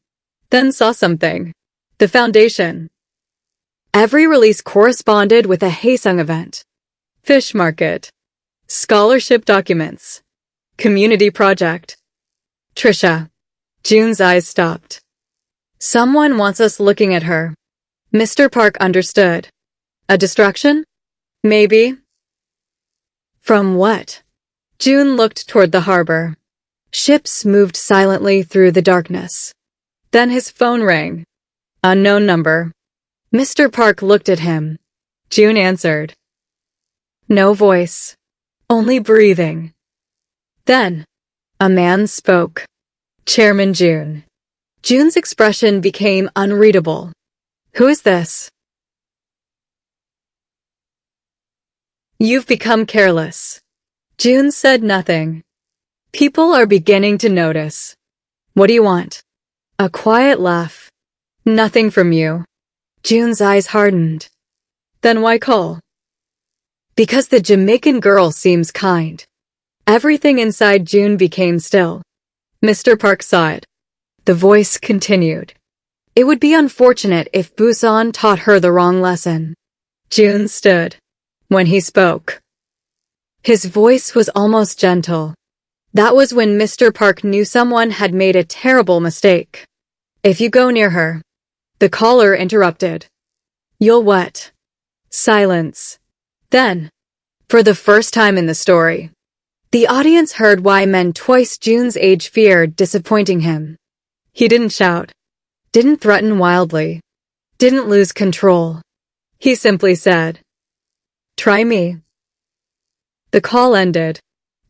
Then saw something. The foundation. Every release corresponded with a Haesung event. Fish market. Scholarship documents. Community project. Trisha. June's eyes stopped. Someone wants us looking at her. Mr. Park understood. A distraction? Maybe. From what? June looked toward the harbor. Ships moved silently through the darkness. Then his phone rang. Unknown number. Mr. Park looked at him. June answered. No voice. Only breathing. Then, a man spoke. Chairman June. June's expression became unreadable. Who is this? You've become careless. June said nothing. People are beginning to notice. What do you want? A quiet laugh. Nothing from you. June's eyes hardened. Then why call? Because the Jamaican girl seems kind. Everything inside June became still. Mr. Park saw it. The voice continued. It would be unfortunate if Busan taught her the wrong lesson. June stood. When he spoke. His voice was almost gentle. That was when Mr. Park knew someone had made a terrible mistake. If you go near her. The caller interrupted. You'll what? Silence. Then, for the first time in the story, the audience heard why men twice June's age feared disappointing him. He didn't shout. Didn't threaten wildly. Didn't lose control. He simply said, Try me. The call ended.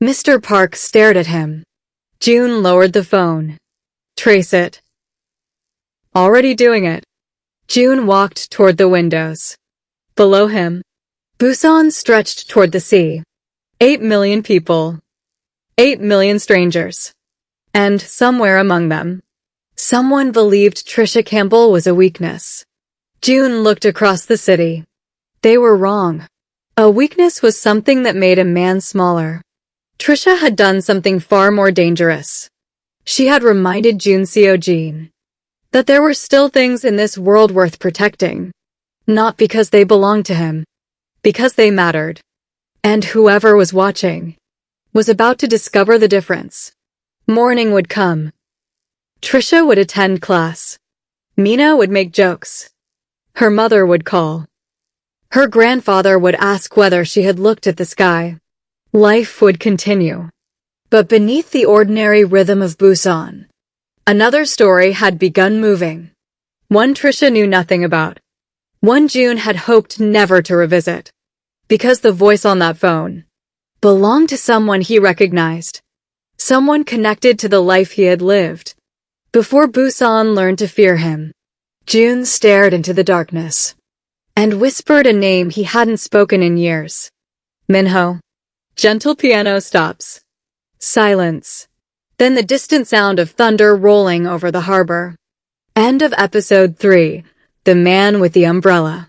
Mr. Park stared at him. June lowered the phone. Trace it. Already doing it. June walked toward the windows. Below him, Busan stretched toward the sea. 8 million people. 8 million strangers. And somewhere among them, someone believed Trisha Campbell was a weakness. June looked across the city. They were wrong. A weakness was something that made a man smaller. Trisha had done something far more dangerous. She had reminded Jun Seo-jin that there were still things in this world worth protecting, not because they belonged to him, because they mattered. And whoever was watching was about to discover the difference. Morning would come. Trisha would attend class. Mina would make jokes. Her mother would call. Her grandfather would ask whether she had looked at the sky. Life would continue. But beneath the ordinary rhythm of Busan, another story had begun moving. One Trisha knew nothing about. One June had hoped never to revisit. Because the voice on that phone belonged to someone he recognized. Someone connected to the life he had lived. Before Busan learned to fear him, June stared into the darkness and whispered a name he hadn't spoken in years. Minho. Gentle piano stops. Silence. Then the distant sound of thunder rolling over the harbor. End of episode 3. The Man with the Umbrella.